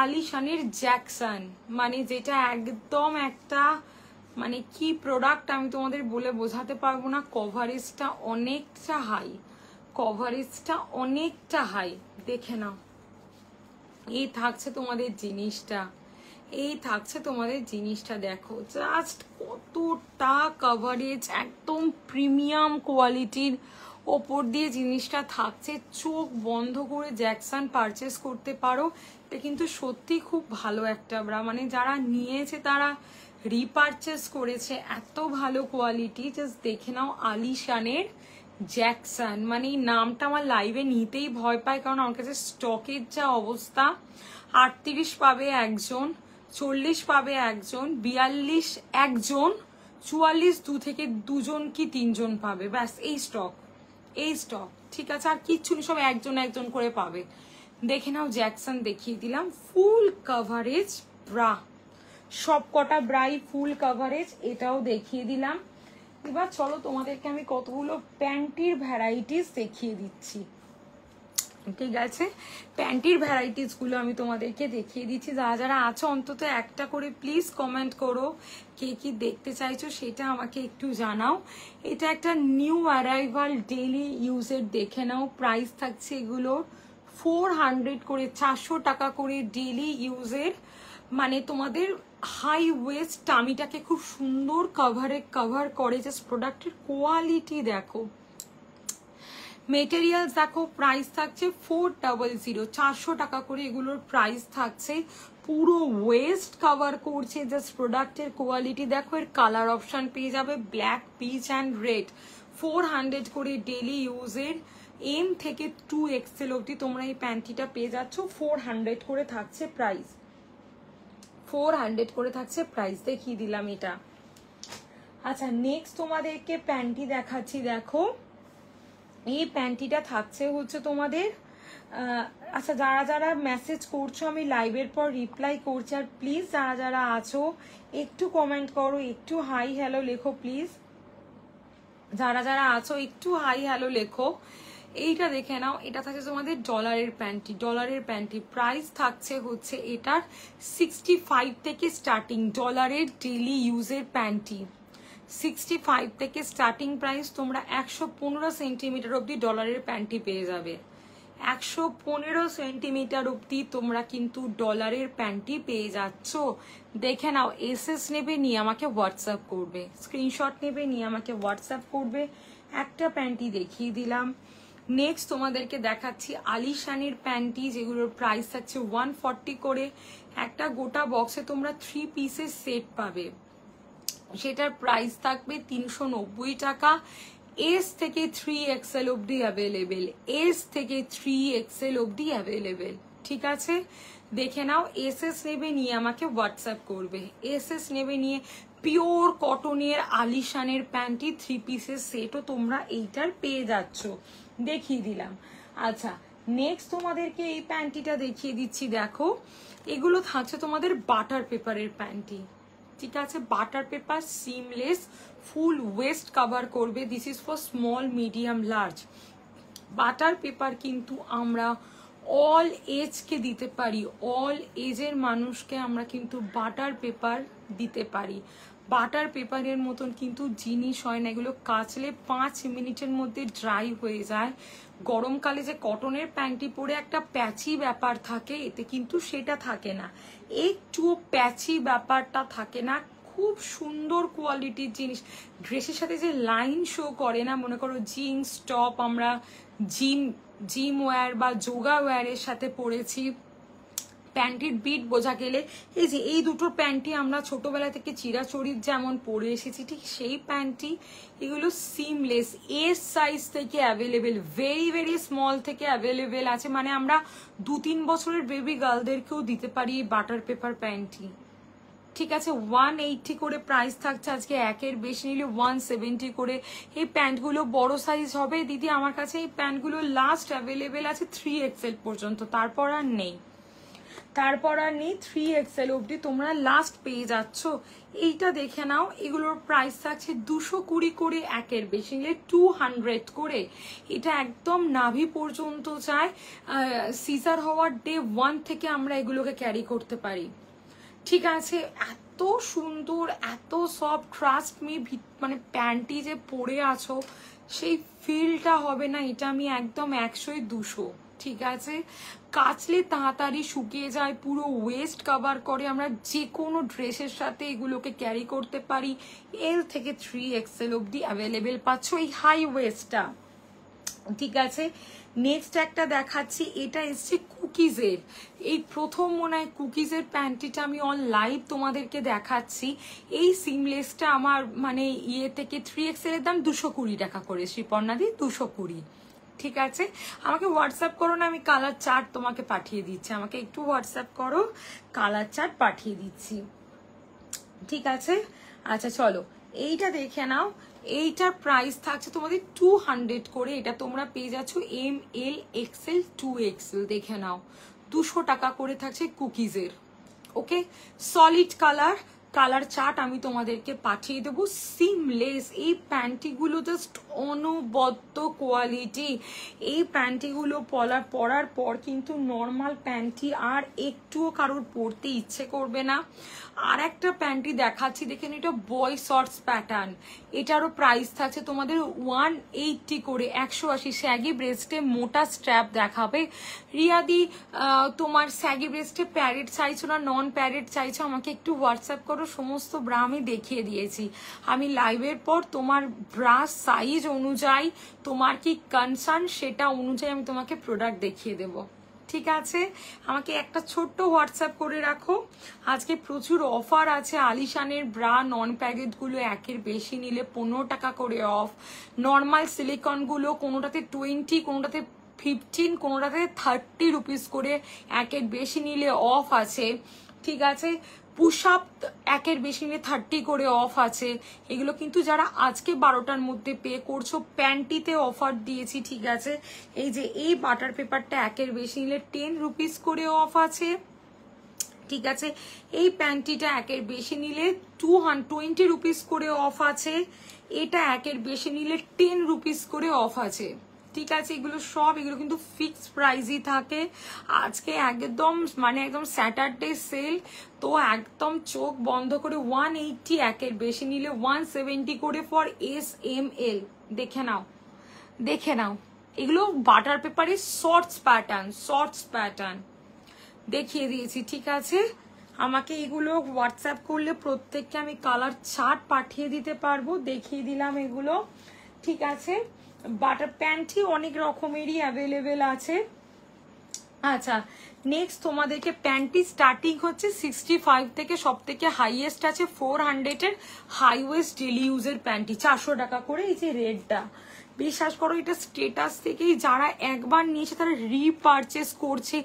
আলিশানের জ্যাকসন, মানে যেটা একদম একটা মানে কি প্রোডাক্ট আমি তোমাদের বলে বোঝাতে পারবো না। কভারেজটা অনেকটা হাই, কভারেজটা অনেকটা হাই। দেখে নাও, এই থাকছে তোমাদের জিনিসটা, এই থাকছে তোমাদের জিনিসটা। দেখো জাস্ট কতটা কভারেজ, একদম প্রিমিয়াম কোয়ালিটির ওপর দিয়ে জিনিসটা থাকছে। চোখ বন্ধ করে জ্যাকসন পারচেস করতে পারো। এটা কিন্তু সত্যি খুব ভালো একটা ব্রা, মানে যারা নিয়েছে তারা রিপারচেস করেছে, এত ভালো কোয়ালিটি। জাস্ট দেখে নাও, আলিশানের জ্যাকসন, মানে এই নামটা আমার লাইভে নিতেই ভয় পায়, কারণ আমার কাছে স্টকের যা অবস্থা। 38 পাবে একজন, 40 পাবে একজন, 42 একজন, 44 2 থেকে 2জন কি 3জন পাবে, ব্যাস এই স্টক, এই স্টক, ঠিক আছে, আর কিচ্ছু সব একজন একজন করে পাবে। দেখে নাও, জ্যাকসন দেখিয়ে দিলাম, ফুল কভারেজ ব্রা, সব কটা ব্রাই ফুল কভারেজ, এটাও দেখিয়ে দিলাম। এবার চলো তোমাদেরকে আমি কতগুলো প্যান্টির ভ্যারাইটিস দেখিয়ে দিচ্ছি। ঠিক আছে, প্যান্টির ভ্যারাইটিস গুলো আমি তোমাদেরকে দেখিয়ে দিচ্ছি। যারা যারা আছো অন্তত একটা করে প্লিজ কমেন্ট করো, কে কি দেখতে চাইছো সেটা আমাকে একটু জানাও। এটা একটা নিউ অ্যারাইভাল ডেইলি ইউজের, দেখে নাও। প্রাইস থাকছে এগুলোর 400 করে, 400 টাকা করে ডেইলি ইউজের। মানে তোমাদের হাই ওয়েস্ট টামিটাকে খুব সুন্দর কভার করে। জাস্ট প্রোডাক্টের কোয়ালিটি দেখো, মেটেরিয়ালস দেখো। প্রাইস থাকছে 400, 400 টাকা করে এগুলোর প্রাইস থাকছে। পুরো ওয়েস্ট কভার করছে। জাস্ট প্রোডাক্টের কোয়ালিটি দেখো। এর কালার অপশন পেয়ে যাবে ব্ল্যাক, পিচ অ্যান্ড রেড। 400 করে ডেইলি ইউজের। এম থেকে 2XL অবধি তোমরা এই প্যান্টিটা পেয়ে যাচ্ছ। 400 করে থাকছে প্রাইস, 400 করে থাকছে প্রাইস। দেখিয়ে দিলাম এটা। আচ্ছা, নেক্সট তোমাদেরকে প্যান্টি দেখাচ্ছি। দেখো এই প্যান্টিটা থাকছে হচ্ছে তোমাদের, আচ্ছা যারা যারা মেসেজ করছো আমি লাইভের পর রিপ্লাই করছি। আর প্লিজ যারা যারা আছো একটু কমেন্ট করো, একটু হাই হ্যালো লেখো প্লিজ। যারা যারা আছো একটু হাই হ্যালো লেখো। এইটা দেখে নাও, এটা থাকছে তোমাদের ডলারের প্যান্টি। ডলারের প্যান্টি প্রাইস থাকছে হচ্ছে এটার 65 থেকে স্টার্টিং। ডলারের ডেইলি ইউজের প্যান্টি 65 থেকে স্টার্টিং প্রাইস। তোমরা 115 সেন্টিমিটার অবধি ডলারের প্যান্টি পেয়ে যাবে। 115 সেন্টিমিটার অবধি তোমরা কিন্তু ডলারের প্যান্টি পেয়ে যাচ্ছ। দেখে নাও। এসএস নেবে, নিয়ে আমাকে হোয়াটসঅ্যাপ করবে, স্ক্রিনশট নেবে, নিয়ে আমাকে হোয়াটসঅ্যাপ করবে। একটা প্যান্টি দেখিয়ে দিলাম। নেক্সট তোমাদেরকে দেখাচ্ছি আলিশানের প্যান্টি, যেগুলোর প্রাইস থাকছে 140 করে। একটা গোটা বক্সে তোমরা 3 পিসের সেট পাবে, সেটার প্রাইস থাকবে 390 টাকা। এস থেকে 3XL অবধি অ্যাভেলেবেল, এস থেকে 3XL অবধি অ্যাভেলেবেল। ঠিক আছে, দেখে নাও। এসএস নেবে, নিয়ে আমাকে হোয়াটসঅ্যাপ করবে। এসএস নেবে, নিয়ে পিওর কটনের আলিশানের প্যান্টি 3 পিসের সেটও তোমরা এইটার পেয়ে যাচ্ছ। দেখিয়ে দিলাম। আচ্ছা, নেক্সট তোমাদেরকে এই প্যান্টিটা দেখিয়ে দিচ্ছি। দেখো এগুলো থাকছে তোমাদের বাটার পেপারের প্যান্টি। ঠিক আছে, বাটার পেপার, সিমলেস, ফুল ওয়েস্ট কভার করবে। This is for small, medium, large. Butter paper কিন্তু আমরা অল এজকে দিতে পারি, অল এজের মানুষকে আমরা কিন্তু বাটার পেপার দিতে পারি। বাটার পেপারের মতন কিন্তু জিনিস হয় না, এগুলো কাচলে 5 মিনিটের মধ্যে ড্রাই হয়ে যায়। গরমকালে যে কটনের প্যান্টি পরে একটা প্যাচি ব্যাপার থাকে, এতে কিন্তু সেটা থাকে না, একটু প্যাচি ব্যাপারটা থাকে না। খুব সুন্দর কোয়ালিটির জিনিস। ড্রেসের সাথে যে লাইন শো করে না, মনে করো জিন্স টপ আমরা জিম ওয়্যার বা যোগা ওয়্যারের সাথে পরেছি, প্যান্টির বিট বোঝা গেলে এই যে এই দুটো প্যান্টি আমরা ছোটবেলা থেকে চিরাচরিত যেমন পরে এসেছি, ঠিক সেই প্যান্টি। এগুলো সিমলেস, এস সাইজ থেকে অ্যাভেলেবেল, ভেরি ভেরি স্মল থেকে অ্যাভেলেবেল আছে। মানে আমরা 2-3 বছরের বেবি গার্লদেরকেও দিতে পারি বাটার পেপার প্যান্টি। ঠিক আছে, 180 করে প্রাইস থাকছে আজকে। একের বেশি নিলে 170 করে। এই প্যান্টগুলো বড় সাইজ হবে দিদি। আমার কাছে এই প্যান্টগুলো লাস্ট অ্যাভেলেবেল আছে 3XL পর্যন্ত, তারপর আর নেই, 3XL অবধি তোমরা লাস্ট পেয়ে যাচ্ছ। এইটা দেখে নাও, এগুলোর প্রাইস থাকছে 220 করে, একের বেশি নিলে 200 করে। এটা একদম নাভি পর্যন্ত যায়। সিজার হওয়ার ডে 1 থেকে আমরা এগুলোকে ক্যারি করতে পারি। ঠিক আছে, এত সুন্দর, এত সফট, ট্রাস্ট মি। মানে প্যান্টি যে পরে আছো সেই ফিলটা হবে না, এটা আমি একদম 100-এ 200। ঠিক আছে, কাচলে তাড়াতাড়ি শুকিয়ে যায়, পুরো ওয়েস্ট কভার করে। আমরা যে কোনো ড্রেসের সাথে এগুলোকে ক্যারি করতে পারি। এল থেকে 3XL অবধি অ্যাভেলেবেল পাচ্ছ এই হাই ওয়েস্টটা। ঠিক আছে, নেক্সট একটা দেখাচ্ছি। এটা এসছে কুকিজের, এই প্রথম মনে হয় কুকিজের প্যান্টিটা আমি অন লাইভ তোমাদেরকে দেখাচ্ছি। এই সিমলেসটা আমার মানে ইয়ে থেকে 3XL এর দাম 220 টাকা করে, শ্রীপর্ণাদি 220। ঠিক আছে, আমাকে হোয়াটসঅ্যাপ করো না, আমি কালার চার্ট তোমাকে পাঠিয়ে দিচ্ছি। আমাকে একটু হোয়াটসঅ্যাপ করো, কালার চার্ট পাঠিয়ে দিচ্ছি। ঠিক আছে, আচ্ছা চলো এইটা দেখে নাও। এইটার প্রাইস থাকছে তোমাদের 200 করে। এটা তোমরা পেয়ে যাচ্ছ ML XL 2XL। দেখে নাও 200 টাকা করে থাকছে কুকিজের। ওকে, সলিড কালার, কালার চার্ট আমি তোমাদেরকে পাঠিয়ে দেবো। সিমলেস এই প্যান্টিগুলো জাস্ট অনবদ্য কোয়ালিটি। এই প্যান্টিগুলো পরার পর কিন্তু নর্মাল প্যান্টি আর একটুও কারোর পরতে ইচ্ছে করবে না। আর একটা প্যান্টি দেখাচ্ছি, দেখেন এটা বয় শর্টস প্যাটার্ন, এটারও প্রাইস থাকছে তোমাদের 180 করে, 180। স্যাগি ব্রেস্টে মোটা স্ট্র্যাপ দেখাবে। রিয়াদি তোমার স্যাগি ব্রেস্টে প্যারেড চাইছো না নন প্যারেড চাইছো, আমাকে একটু হোয়াটসঅ্যাপ করো, সমস্ত ব্রা আমি দেখিয়ে দিয়েছি। আমি লাইভের পর তোমার ব্রা সাইজ অনুযায়ী তোমার কি কনসার্ন সেটা অনুযায়ী আমি তোমাকে প্রোডাক্ট দেখিয়ে দেবো, ঠিক আছে? আমাকে একটা ছোট্ট হোয়াটসঅ্যাপ করে রাখো। আজকে প্রচুর অফার আছে। আলিশানের ব্রা নন প্যাকেটগুলো একের বেশি নিলে 15 টাকা করে অফ। নর্মাল সিলিকনগুলো কোনোটাতে 20, কোনোটাতে 15, কোনোটাতে 30 রুপিস করে একের বেশি নিলে অফ আছে, ঠিক আছে? পুশ আপ একের বেশি নিলে 30 করে অফ আছে। এগুলো কিন্তু যারা আজকে 12টার মধ্যে পে করছো, প্যান্টিতে অফার দিয়েছি, ঠিক আছে? এই যে এই বাটার পেপারটা একের বেশি নিলে 10 রুপিস করে অফ আছে, ঠিক আছে? এই প্যান্টিটা একের বেশি নিলে 20 রুপিস করে অফ আছে। এটা একের বেশি নিলে 10 রুপিস করে অফ আছে, ঠিক আছে? এগুলো কিন্তু ফিক্স প্রাইসই থাকে। আজকে একদম একদম স্যাটারডে সেল, তো একদম চোখ বন্ধ করে 180, একের বেশি নিলে 170 করে ফর SML। দেখে নাও এগুলো বাটার পেপারের শর্টস প্যাটার্ন দেখিয়ে দিয়েছি, ঠিক আছে? আমাকে এগুলো হোয়াটসঅ্যাপ করলে প্রত্যেককে আমি কালার চার্ট পাঠিয়ে দিতে পারবো, দেখিয়ে দিলাম এগুলো, ঠিক আছে? বাটার প্যান্টই অনেক রকমেরই অ্যাভেলেবেল আছে। আচ্ছা, নেক্সট তোমাদেরকে প্যান্টি স্টার্টিং হচ্ছে 65 থেকে, সব থেকে হাইয়েস্ট আছে 400 এর হাই ওয়েস্ট ডেলি ইউজের প্যান্টি 400 টাকা করে। এই যে রেডটা, বিশ্বাস করো এটা স্টেটাস থেকেই যারা একবার নিয়েছে তারা রিপারচেস করছে।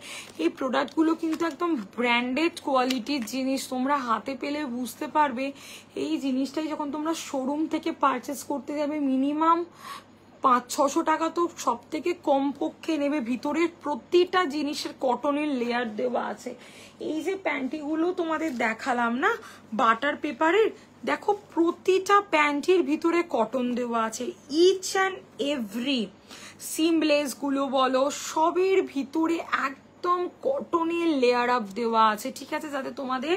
এই প্রোডাক্টগুলো কিন্তু একদম ব্র্যান্ডেড কোয়ালিটির জিনিস, তোমরা হাতে পেলে বুঝতে পারবে। এই জিনিসটাই যখন তোমরা শোরুম থেকে পারচেস করতে যাবে মিনিমাম 500-600 টাকা তো সব থেকে কম পক্ষে নেবে। ভিতরের প্রতিটা জিনিসের কটনের লেয়ার দেওয়া আছে। এই যে প্যান্টিগুলো তোমাদের দেখালাম না বাটার পেপারের, দেখো প্রতিটা প্যান্টির ভিতরে কটন দেওয়া আছে। ইচ অ্যান্ড এভরি সিমলেস গুলো বলো, সবের ভিতরে একদম কটনের লেয়ার আপ দেওয়া আছে, ঠিক আছে? যাতে তোমাদের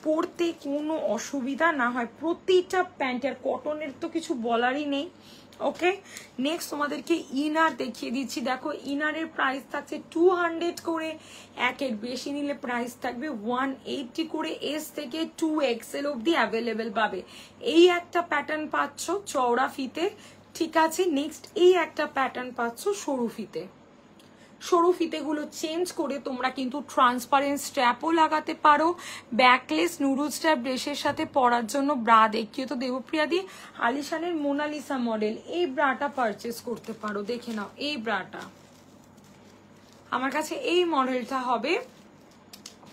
পরতে কোনো অসুবিধা না হয়। প্রতিটা প্যান্টের কটনের তো কিছু বলারই নেই। ওকে, নেক্সট তোমাদেরকে ইনার দেখিয়ে দিচ্ছি। দেখো ইনারের প্রাইস থাকছে 200 করে, একের বেশি নিলে প্রাইস থাকবে 180 করে। এস থেকে 2XL অব্দি অ্যাভেলেবেল পাবে। এই একটা প্যাটার্ন পাচ্ছ চওড়া ফিতে, ঠিক আছে? নেক্সট এই একটা প্যাটার্ন পাচ্ছ সরু ফিতে। সরু ফিতেগুলো চেঞ্জ করে তোমরা কিন্তু ট্রান্সপারেন্ট স্ট্র্যাপও লাগাতে পারো। ব্যাকলেস নুডল স্ট্র্যাপ ড্রেসের সাথে পরার জন্য ব্রা দেখিয়ে তো দেবপ্রিয়া দি আলিশানের মোনালিসা মডেল, এই ব্রাটা পারচেস করতে পারো। দেখে নাও এই ব্রাটা, আমার কাছে এই মডেলটা হবে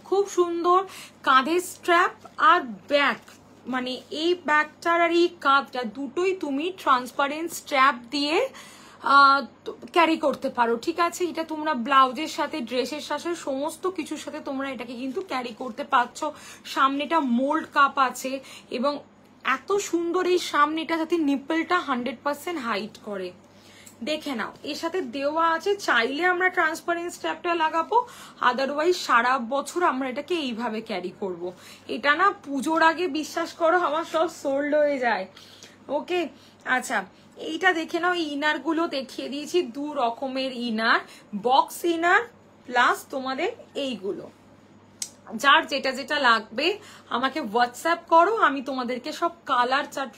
খুব সুন্দর। কাঁধের স্ট্র্যাপ আর ব্যাক, এই ব্যাকটার আর এই কাঁধটা দুটোই তুমি ট্রান্সপারেন্ট স্ট্র্যাপ দিয়ে ক্যারি করতে পারো, ঠিক আছে? এটা তোমরা ব্লাউজের সাথে, ড্রেসের সাথে, সমস্ত কিছুর সাথে তোমরা এটাকে কিন্তু ক্যারি করতে পারছো। সামনেটা মোল্ড কাপ আছে এবং এত সুন্দর এই সামনেটা যাতে নিপলটা 100% হাইট করে। দেখে নাও এর সাথে দেওয়া আছে, চাইলে আমরা ট্রান্সপারেন্ট স্ট্র্যাপটা লাগাবো, আদারওয়াইজ সারা বছর আমরা এটাকে এইভাবে ক্যারি করব। এটা না পুজোর আগে বিশ্বাস করো আমার সব সোল্ড হয়ে যায়। ওকে, আচ্ছা এইটা দেখে নাও। ইনার গুলো দেখিয়ে দিয়েছি, 2 রকমের ইনার, বক্স ইনার প্লাস তোমাদের এইগুলো। যার যেটা যেটা লাগবে আমাকে হোয়াটসঅ্যাপ করো, আমি তোমাদেরকে সব কালার চার্ট,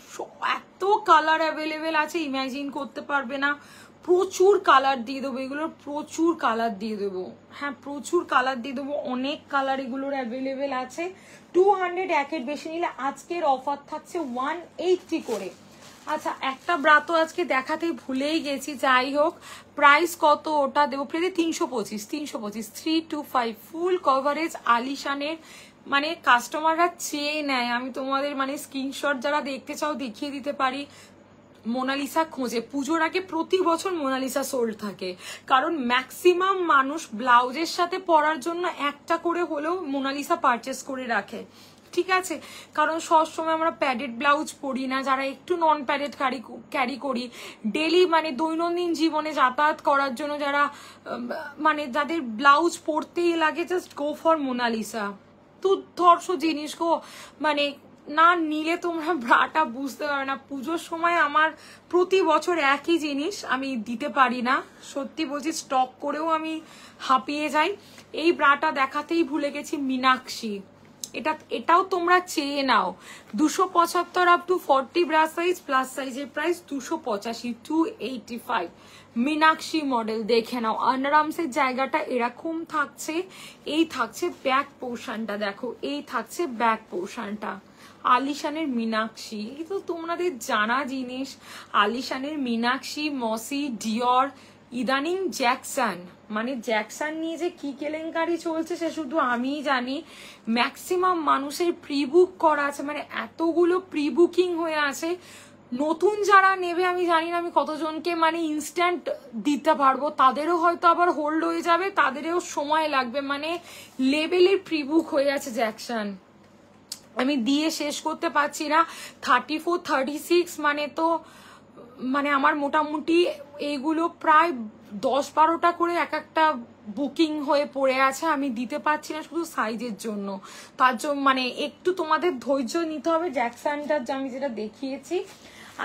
এত কালার অ্যাভেলেবেল আছে ইমাজিন করতে পারবে না। প্রচুর কালার দিয়ে দেবো, এগুলোর প্রচুর কালার দিয়ে দেবো। হ্যাঁ, প্রচুর কালার দিয়ে দেবো, অনেক কালার এগুলোর অ্যাভেলেবেল আছে। 200 একের বেশি নিলে আজকের অফার থাকছে 180 করে। আচ্ছা, একটা ব্রা তো আজকে দেখাতেই ভুলেই গেছি, যাই হোক প্রাইস কত ওটা দেবো প্রিয়? 325 325 ফুল কভারেজ আলিশানের, কাস্টমাররা চেয়ে নেয়। আমি তোমাদের স্ক্রিনশট যারা দেখতে চাও দেখিয়ে দিতে পারি। মোনালিসা খোঁজে, পুজোর আগে প্রতি বছর মোনালিসা সোল্ড থাকে, কারণ ম্যাক্সিমাম মানুষ ব্লাউজের সাথে পরার জন্য একটা করে হলেও মোনালিসা পারচেস করে রাখে, ঠিক আছে? কারণ সবসময় আমরা প্যাডেড ব্লাউজ পরি না, যারা একটু নন প্যাডেড ক্যারি করি ডেলি, মানে দৈনন্দিন জীবনে যাতায়াত করার জন্য, যারা মানে যাদের ব্লাউজ পরতেই লাগে, জাস্ট গো ফর মোনালিসা। দুর্ধর্ষ জিনিস গো, মানে না নিলে তোমরা ব্রাটা বুঝতে পারবে না। পুজোর সময় আমার প্রতি বছর একই জিনিস আমি দিতে পারি না, সত্যি বলছি, স্টক করেও আমি হাঁপিয়ে যাই। এই ব্রাটা দেখাতেই ভুলে গেছি, মীনাক্ষী, এটাও তোমরা চেয়ে নাও। 275 up to 40 bra size, plus সাইজের প্রাইস 285, 285। মীনাক্ষী মডেল দেখে নাও। আন্ডারআর্মসের জায়গাটা এরকম থাকছে, এই থাকছে ব্যাক পোর্শনটা, দেখো এই থাকছে ব্যাক পোর্শনটা। আলিশানের মীনাক্ষী, এই তো তোমাদের জানা জিনিস। আলিশানের মীনাক্ষী, মসি, ডিওর, ইদানিং জ্যাকসন, মানে জ্যাকসন নিয়ে যে কি কেলেঙ্কারি চলছে সে শুধু আমিই জানি। ম্যাক্সিমাম মানুষের প্রি বুক করা আছে, মানে এতগুলো প্রি বুকিং হয়ে আছে। নতুন যারা নেবে আমি জানি না আমি কতজনকে মানে ইনস্ট্যান্ট দিতে পারবো, তাদেরও হয়তো আবার হোল্ড হয়ে যাবে, তাদেরও সময় লাগবে, মানে লেভেলের প্রি বুক হয়ে আছে জ্যাকসন, আমি দিয়ে শেষ করতে পারছি না। 34, 36 মানে তো মানে আমার মোটামুটি এইগুলো প্রায় 10-12টা করে এক একটা বুকিং হয়ে পড়ে আছে, আমি দিতে পারছি না শুধু সাইজের জন্য। তার জন্য মানে একটু তোমাদের ধৈর্য নিতে হবে। জ্যাকসনটার আমি যেটা দেখিয়েছি।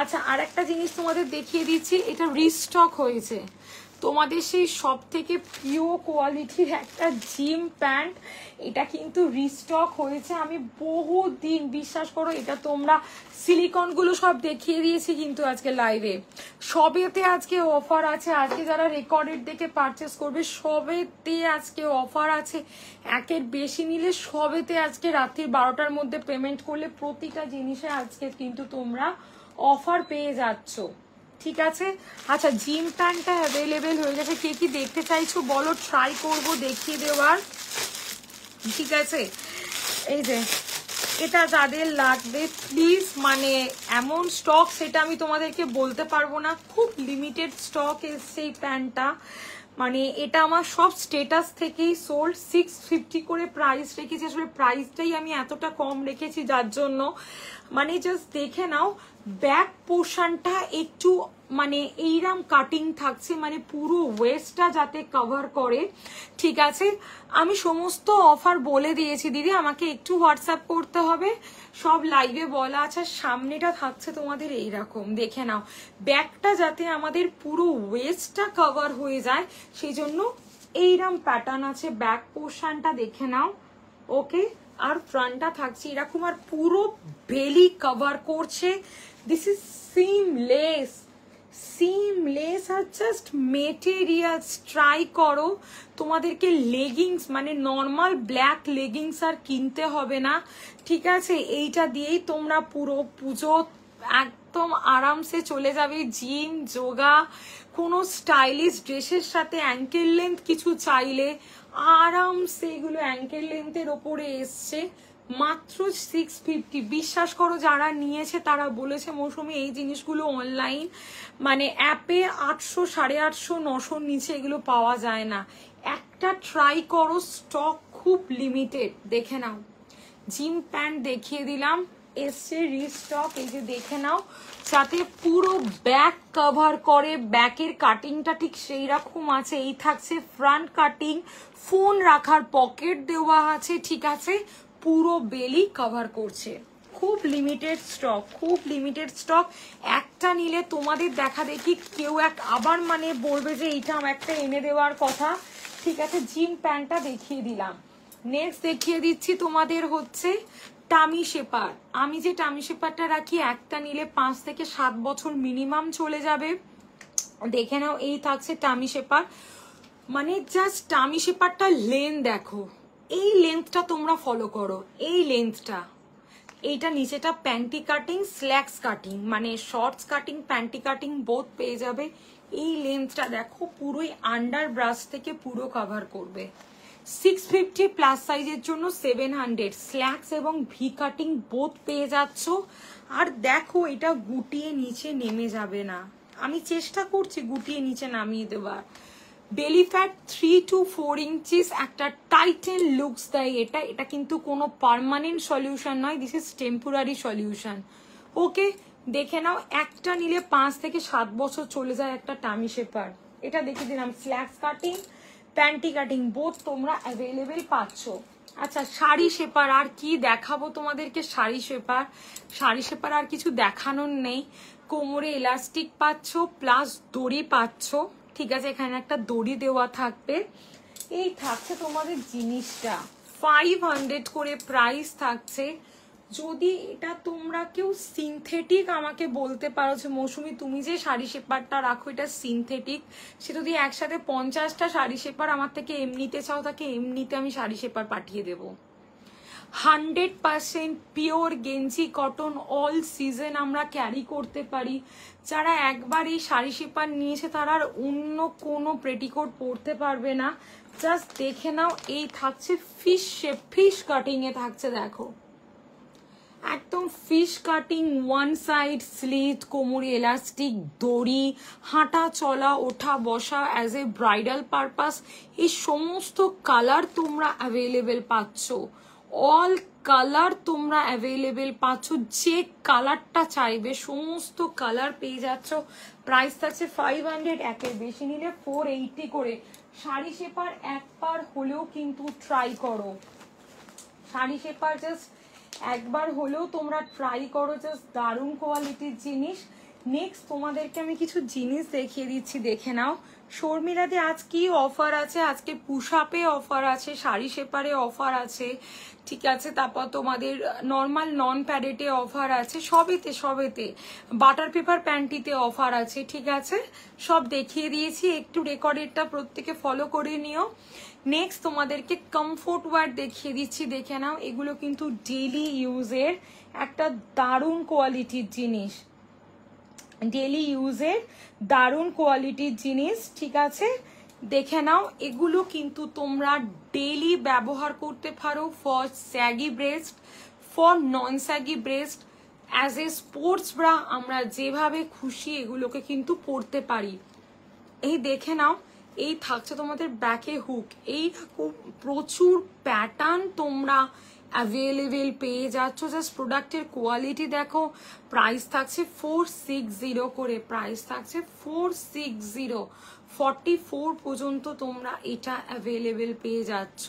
আচ্ছা, আর একটা জিনিস তোমাদের দেখিয়ে দিচ্ছি, এটা রিস্টক হয়েছে, তোমাদের সেই সব থেকে প্রিয় কোয়ালিটির একটা জিম প্যান্ট, এটা কিন্তু রিস্টক হয়েছে। আমি বহুদিন, বিশ্বাস করো, এটা তোমরা সিলিকন গুলো সব দেখিয়ে দিয়েছি কিন্তু আজকে লাইভে, সবেতে আজকে অফার আছে। আজকে যারা রেকর্ডেড দেখে পারচেস করবে সবেতে আজকে অফার আছে। একের বেশি নিলে সবেতে আজকে রাত্রি 12টার মধ্যে পেমেন্ট করলে প্রতিটা জিনিসে আজকে কিন্তু তোমরা অফার পেয়ে যাচ্ছ, ঠিক আছে? আচ্ছা, জিম প্যান্টটা অ্যাভেলেবেল হয়ে গেছে, কে কি দেখতে চাইছো বলো, ট্রাই করব দেখিয়ে দেওয়ার, ঠিক আছে? এই যে এটা যাদের লাগবে প্লিজ, মানে এমন স্টক সেটা আমি তোমাদেরকে বলতে পারবো না, খুব লিমিটেড স্টক এসছে এই প্যান্টটা। মানে এটা আমার সব স্টেটাস থেকেই সোল্ড। 650 করে প্রাইস রেখেছি, আসলে প্রাইসটাই আমি এতটা কম রেখেছি যার জন্য, মানে জাস্ট দেখে নাও। ব্যাক পোর্শনটা একটু মানে এইরকম কাটিং থাকছে, মানে পুরো ওয়েস্টটা যাতে কভার করে, ঠিক আছে? আমি সমস্ত অফার বলে দিয়েছি দিদি, আমাকে একটু হোয়াটসঅ্যাপ করতে হবে, সব লাইভে বলা আছে। সামনেটা থাকছে তোমাদের এইরকম, দেখে নাও। ব্যাকটা যাতে আমাদের পুরো ওয়েস্টটা কভার হয়ে যায় সেই জন্য এইরকম প্যাটার্ন আছে। ব্যাক পোর্শনটা দেখে নাও, ওকে? আর ফ্রন্টটা থাকছে এরকম, আর পুরো বেলি কভার করছে। দিস ইজ সিমলেস, সিমলেস আর জাস্ট মেটেরিয়ালস। ট্রাই করো, তোমাদেরকে লেগিংস মানে নর্মাল ব্ল্যাক লেগিংস আর কিনতে হবে না, ঠিক আছে? এইটা দিয়েই তোমরা পুরো পুজো একদম আরামসে চলে যাবে। জিম, যোগা, কোনো স্টাইলিশ ড্রেসের সাথে অ্যাঙ্কেল লেন্থ কিছু চাইলে আরামসে এগুলো অ্যাঙ্কেল লেন্থের ওপরে এসছে, মাত্র 650। বিশ্বাস করো, যারা নিয়েছে তারা বলেছে মৌসুমি এই জিনিসগুলো অনলাইন মানে অ্যাপে 800, 850, 900 নিচে এগুলো পাওয়া যায় না। একটা ট্রাই করো, স্টক খুব লিমিটেড, দেখে নাও। জিম প্যান্ট দেখিয়ে দিলাম, এসছে রিস্টক, এই যে দেখে নাও, যাতে পুরো ব্যাক কভার করে। ব্যাকের কাটিংটা ঠিক সেই রকম আছে, এই থাকছে ফ্রন্ট কাটিং, ফোন রাখার পকেট দেওয়া আছে, ঠিক আছে? পুরো বেলি কভার করছে। খুব লিমিটেড স্টক, খুব লিমিটেড স্টক। একটা নিলে তোমাদের দেখা দেখি কেউ আবার মানে বলবে যে এইটা আমার একটা এনে দেওয়ার কথা, ঠিক আছে? জিম প্যান্টটা দেখিয়ে দিলাম। নেক্সট দেখিয়ে দিচ্ছি তোমাদের হচ্ছে টামি শেপার। আমি যে টামি শেপারটা রাখি, একটা নিলে 5 থেকে 7 বছর মিনিমাম চলে যাবে। দেখে নাও, এই থাকছে টামি শেপার, মানে জাস্ট টামি শেপারটা লেন্থ দেখো, এই লেন্থটা তোমরা ফলো করো, এই লেন্থটা। এইটা নিচেটা প্যান্টি কাটিং, স্ল্যাক্স কাটিং, মানে shorts cutting, panty cutting both পেয়ে যাবে। এই লেন্থটা দেখো, পুরোই আন্ডার ব্রাশ থেকে পুরো কভার করবে। 650 প্লাস সাইজের জন্য 700, স্ল্যাক্স এবং ভি কাটিং বোথ পেয়ে যাচ্ছ। আর দেখো, এটা গুটিয়ে নিচে নেমে যাবে না, আমি চেষ্টা করছি গুটিয়ে নিচে নামিয়ে দেওয়ার। বেলি ফ্যাট 3 to 4 ইঞ্চিস একটা টাইটেন লুকস দেয়। এটা কিন্তু কোনো পার্মানেন্ট সলিউশন নয়, দিস ইজ টেম্পোরারি সলিউশন। ওকে, দেখে নাও, একটা নিলে 5 থেকে 7 বছর চলে যায় একটা টামি শেপার। এটা দেখে দিলাম, slacks cutting panty cutting both তোমরা অ্যাভেলেবেল পাচ্ছ। আচ্ছা, শাড়ি শেপার আর কি দেখাবো তোমাদেরকে? শাড়ি শেপার আর কিছু দেখানোর নেই। কোমরে এলাস্টিক পাচ্ছ প্লাস দড়ি পাচ্ছ, ঠিক আছে, এখানে একটা দড়ি দেওয়া থাকবে। এই থাকছে তোমাদের জিনিসটা 500 করে প্রাইস থাকছে। যদি এটা তোমরা কেউ সিনথেটিক আমাকে বলতে পারো যে মৌসুমি তুমি যে শাড়ি শেপারটা রাখো এটা সিনথেটিক, সে যদি একসাথে 50টা শাড়ি শেপার আমার থেকে এমনিতে চাও, তাকে এমনিতে আমি শাড়ি শেপার পাঠিয়ে দেবো। 100% পিওর গেঞ্জি কটন, অল সিজন আমরা ক্যারি করতে পারি। যারা একবার এই শাড়ি শেপার নিয়েছে তারা আর অন্য কোনো পেটিকোট পরতে পারবে না। জাস্ট দেখে নাও, এই থাকছে ফিশ কাটিং এ থাকছে, দেখো একদম fish cutting, one side slit, কোমরে এলাস্টিক, দড়ি, হাঁটা চলা ওঠা বসা অ্যাজ এ ব্রাইডাল পারপাস, এই সমস্ত কালার তোমরা অ্যাভেলেবেল পাচ্ছ। অল কালার তোমরা অ্যাভেলেবেল পাচ্ছ, যে কালারটা চাইবে সমস্ত কালার পেয়ে যাচ্ছ। প্রাইস থাকছে 500, একের বেশি নিলে 480 করে। শাড়ি শেপার একবার হলেও কিন্তু ট্রাই করো, শাড়ি শেপার জাস্ট একবার হলেও তোমরা ট্রাই করো, জাস্ট দারুণ কোয়ালিটির জিনিস। নেক্সট তোমাদেরকে আমি কিছু জিনিস দেখিয়ে দিচ্ছি, দেখে নাও। শর্মিলাতে আজ কি অফার আছে? আজকে পুশ আপে অফার আছে, শাড়ি শেপারে অফার আছে, ঠিক আছে, তারপর তোমাদের নর্মাল নন প্যাডেটে অফার আছে, সবেতে বাটার পেপার প্যান্টিতে অফার আছে, ঠিক আছে, সব দেখিয়ে দিয়েছি। একটু রেকর্ডেরটা প্রত্যেকে ফলো করে নিও। নেক্সট তোমাদেরকে কমফোর্ট ওয়্যার দেখিয়ে দিচ্ছি, দেখে নাও। এগুলো কিন্তু ডেইলি ইউজের একটা দারুণ কোয়ালিটির জিনিস, ডেইলি ইউজের দারুণ কোয়ালিটির জিনিস, ঠিক আছে, দেখে নাও। এগুলো কিন্তু তোমরা ডেইলি ব্যবহার করতে পারো for saggy breast, for non saggy breast, as a sports bra আমরা যেভাবে খুশি এগুলোকে কিন্তু পরতে পারি। এই দেখে নাও, এই থাকছে তোমাদের ব্যাকে হুক, এই প্রচুর প্যাটার্ন তোমরা অ্যাভেলেবেল পেয়ে যাচ্ছ। জাস্ট প্রোডাক্টের কোয়ালিটি দেখো। প্রাইস থাকছে 460 করে, প্রাইস থাকছে 460, 44 পর্যন্ত তোমরা এটা অ্যাভেলেবেল পেয়ে যাচ্ছ,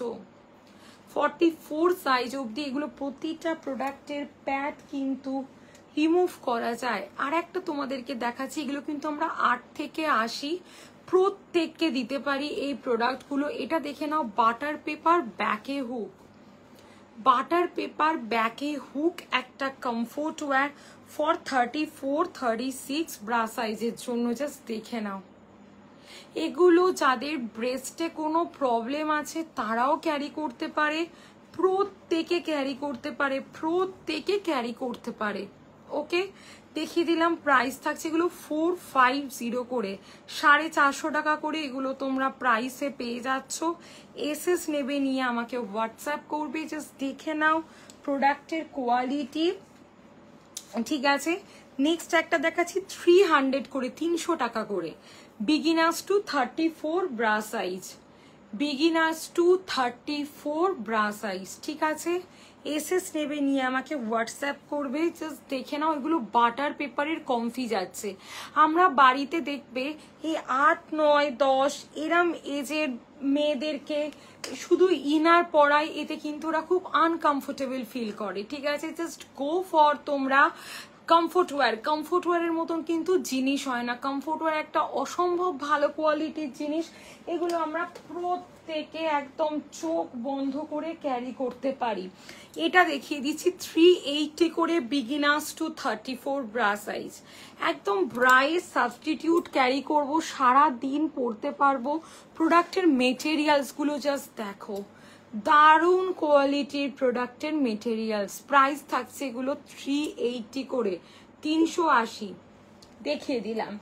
44 সাইজ অবধি। এগুলো প্রতিটা প্রোডাক্টের প্যাড কিন্তু রিমুভ করা যায়। আর একটা তোমাদেরকে দেখাচ্ছি, এগুলো কিন্তু আমরা 8 থেকে 80 প্রত্যেককে দিতে পারি এই প্রোডাক্টগুলো। এটা দেখে নাও, বাটার পেপার ব্যাকে হুক, বাটার পেপার ব্যাকে হুক একটা কমফোর্ট ওয়্যার ফর 34, 36 ব্রা সাইজের জন্য। জাস্ট দেখে নাও, এগুলো যাদের ব্রেস্টে কোনো প্রবলেম আছে তারাও ক্যারি করতে পারে, প্রত্যেকে ক্যারি করতে পারে, প্রত্যেকে ক্যারি করতে পারে। ওকে, দেখিয়ে দিলাম। প্রাইস থাকছে এগুলো 450 করে, 450 টাকা করে এগুলো তোমরা প্রাইসে পেয়ে যাচ্ছ। এসএস নেবে নিয়ে আমাকে হোয়াটসঅ্যাপ করবে। জাস্ট দেখে নাও প্রোডাক্টের কোয়ালিটি, ঠিক আছে। নেক্সট একটা দেখাচ্ছি 300 করে, 300 টাকা করে, beginners to 34 bra size, beginners to 34 bra size, ঠিক আছে। এসএস নেবে নিয়ে আমাকে হোয়াটসঅ্যাপ করবে। জাস্ট দেখে নাও, এগুলো বাটার পেপারের কমফি যাচ্ছে। আমরা বাড়িতে দেখবে এই 8, 9, 10 এরম এজের মেয়েদেরকে শুধু ইনার পরাই, এতে কিন্তু ওরা খুব আনকমফোর্টেবল ফিল করে, ঠিক আছে। জাস্ট গো ফর তোমরা কমফোর্ট ওয়্যার। কমফোর্ট ওয়্যারের মতন কিন্তু জিনিস হয় না, কমফোর্ট ওয়্যার একটা অসম্ভব ভালো কোয়ালিটির জিনিস। এগুলো আমরা প্রত্যেকে একদম চোখ বন্ধ করে ক্যারি করতে পারি। এটা দেখিয়ে দিচ্ছি 380 করে, বিগিনার্স টু 34 ব্রা সাইজ, একদম ব্রাইস সাবস্টিটিউট ক্যারি করব, সারা দিন পরতে পারবো। প্রোডাক্টের মেটেরিয়ালসগুলো জাস্ট দেখো, দারুণ কোয়ালিটির প্রোডাক্টের মেটেরিয়ালস। প্রাইস থাকছে এগুলো 380 করে, 380 দেখিয়ে দিলাম।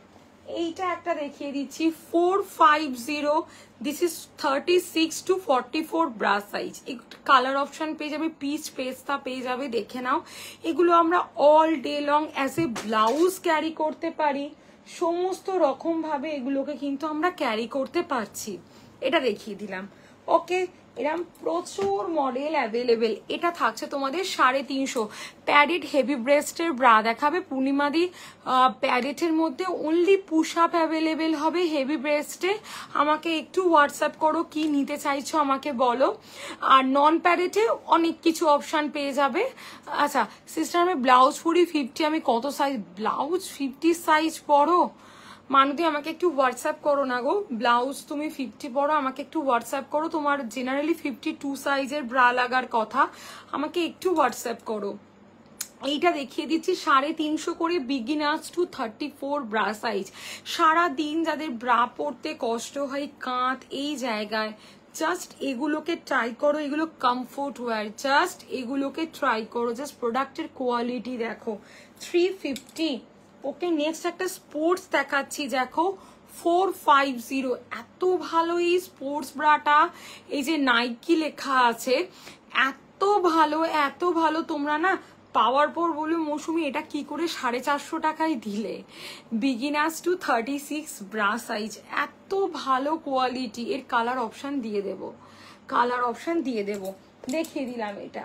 এইটা একটা দেখিয়ে দিচ্ছি 450, this is 36 to 44 bra size. Colour option পেয়ে যাবে, পিচ পেস্তা পেয়ে যাবে, দেখে নাও। এগুলো আমরা all day long as a blouse carry করতে পারি, সমস্ত রকম ভাবে এগুলোকে কিন্তু আমরা ক্যারি করতে পারছি। এটা দেখিয়ে দিলাম। ওকে, এরকম প্রচুর মডেল অ্যাভেলেবেল। এটা থাকছে তোমাদের 350 প্যাডেড হেভি ব্রেস্টের ব্রা দেখাবে পূর্ণিমাদি। প্যাডেটের মধ্যে অনলি পুশ আপ অ্যাভেলেবেল হবে হেভি ব্রেস্টে। আমাকে একটু হোয়াটসঅ্যাপ করো কি নিতে চাইছো আমাকে বলো। আর নন প্যাডেটে অনেক কিছু অপশান পেয়ে যাবে। আচ্ছা সিস্টার, আমি ব্লাউজ পরি 50, আমি কত সাইজ? ব্লাউজ 50 সাইজ পরো? মানুদি আমাকে একটু হোয়াটসঅ্যাপ করো না গো। ব্লাউজ তুমি 50 পরো, আমাকে একটু হোয়াটসঅ্যাপ করো। তোমার জেনারেলি 52 সাইজের ব্রা লাগার কথা, আমাকে একটু হোয়াটসঅ্যাপ করো। এইটা দেখিয়ে দিচ্ছি 350 করে বিগিনার্স টু 34 ব্রা সাইজ। সারা দিন যাদের ব্রা পরতে কষ্ট হয় কাঁধ এই জায়গায়, জাস্ট এগুলোকে ট্রাই করো। এগুলো কমফোর্ট ওয়্যার, জাস্ট এগুলোকে ট্রাই করো। জাস্ট প্রোডাক্টের কোয়ালিটি দেখো। 350। ওকে, নেক্সট একটা স্পোর্টস দেখাচ্ছি দেখো 450। এত ভালো এই স্পোর্টস ব্রাটা, এই যে নাইকি লেখা আছে, এত ভালো এত ভালো। তোমরা না পাওয়ার পর বলে মৌসুমি এটা কি করে 450 টাকায় দিলে? বিগিনার্স টু 36 ব্রা সাইজ, এত ভালো কোয়ালিটি। এর কালার অপশন দিয়ে দেব, কালার অপশন দিয়ে দেব। দেখিয়ে দিলাম এটা।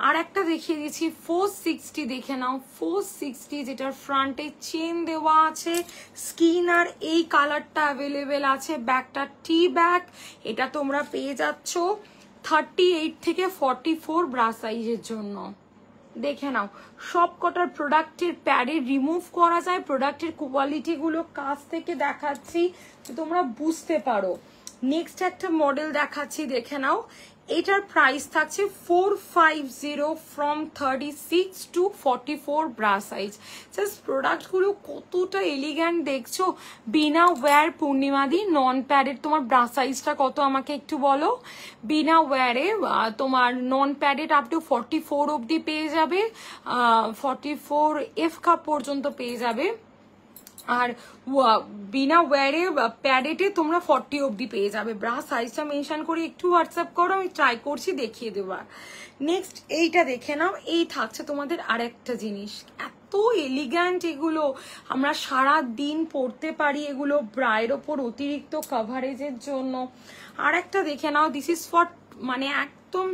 আর একটা দেখিয়ে দিচ্ছি 460, দেখে নাও 460, যেটার ফ্রন্টে চেন দেওয়া আছে, স্কিন আর এই কালারটা অ্যাভেলেবেল আছে। ব্যাগটা টি ব্যাগ। এটা তোমরা পেয়ে যাচ্ছ 38 থেকে 44 ব্রা সাইজের জন্য। দেখে নাও সব কটার প্রোডাক্টের প্যাডে রিমুভ করা যায়। প্রোডাক্টের কোয়ালিটি গুলো কাছ থেকে দেখাচ্ছি তো তোমরা বুঝতে পারো। নেক্সট একটা মডেল দেখাচ্ছি, দেখে নাও। এটার প্রাইস থাকছে 450 from 36 to 44 bra size. Just প্রোডাক্টগুলো কতটা এলিগ্যান্ট দেখছো। বিনা ওয়্যার পূর্ণিমাদি, নন প্যাডের তোমার ব্রা সাইজটা কত আমাকে একটু বলো। বিনা ওয়্যারে তোমার নন প্যাডেড আপ টু 44 অবধি পেয়ে যাবে, 44 এফ কাপ পর্যন্ত পেয়ে যাবে। আর বিনা ওয়্যারে প্যাডেটে তোমরা 40 অবধি পেয়ে যাবে। ব্রা সাইজটা মেনশন করে একটু হোয়াটসঅ্যাপ করো, আমি ট্রাই করছি দেখিয়ে দেওয়ার। নেক্সট এইটা দেখে নাও। এই থাকছে তোমাদের আরেকটা জিনিস, এত এলিগ্যান্ট এগুলো, আমরা সারা দিন পরতে পারি এগুলো ব্রায়ের ওপর অতিরিক্ত কভারেজের জন্য। আর একটা দেখে নাও, দিস ইজ ফর মানে একদম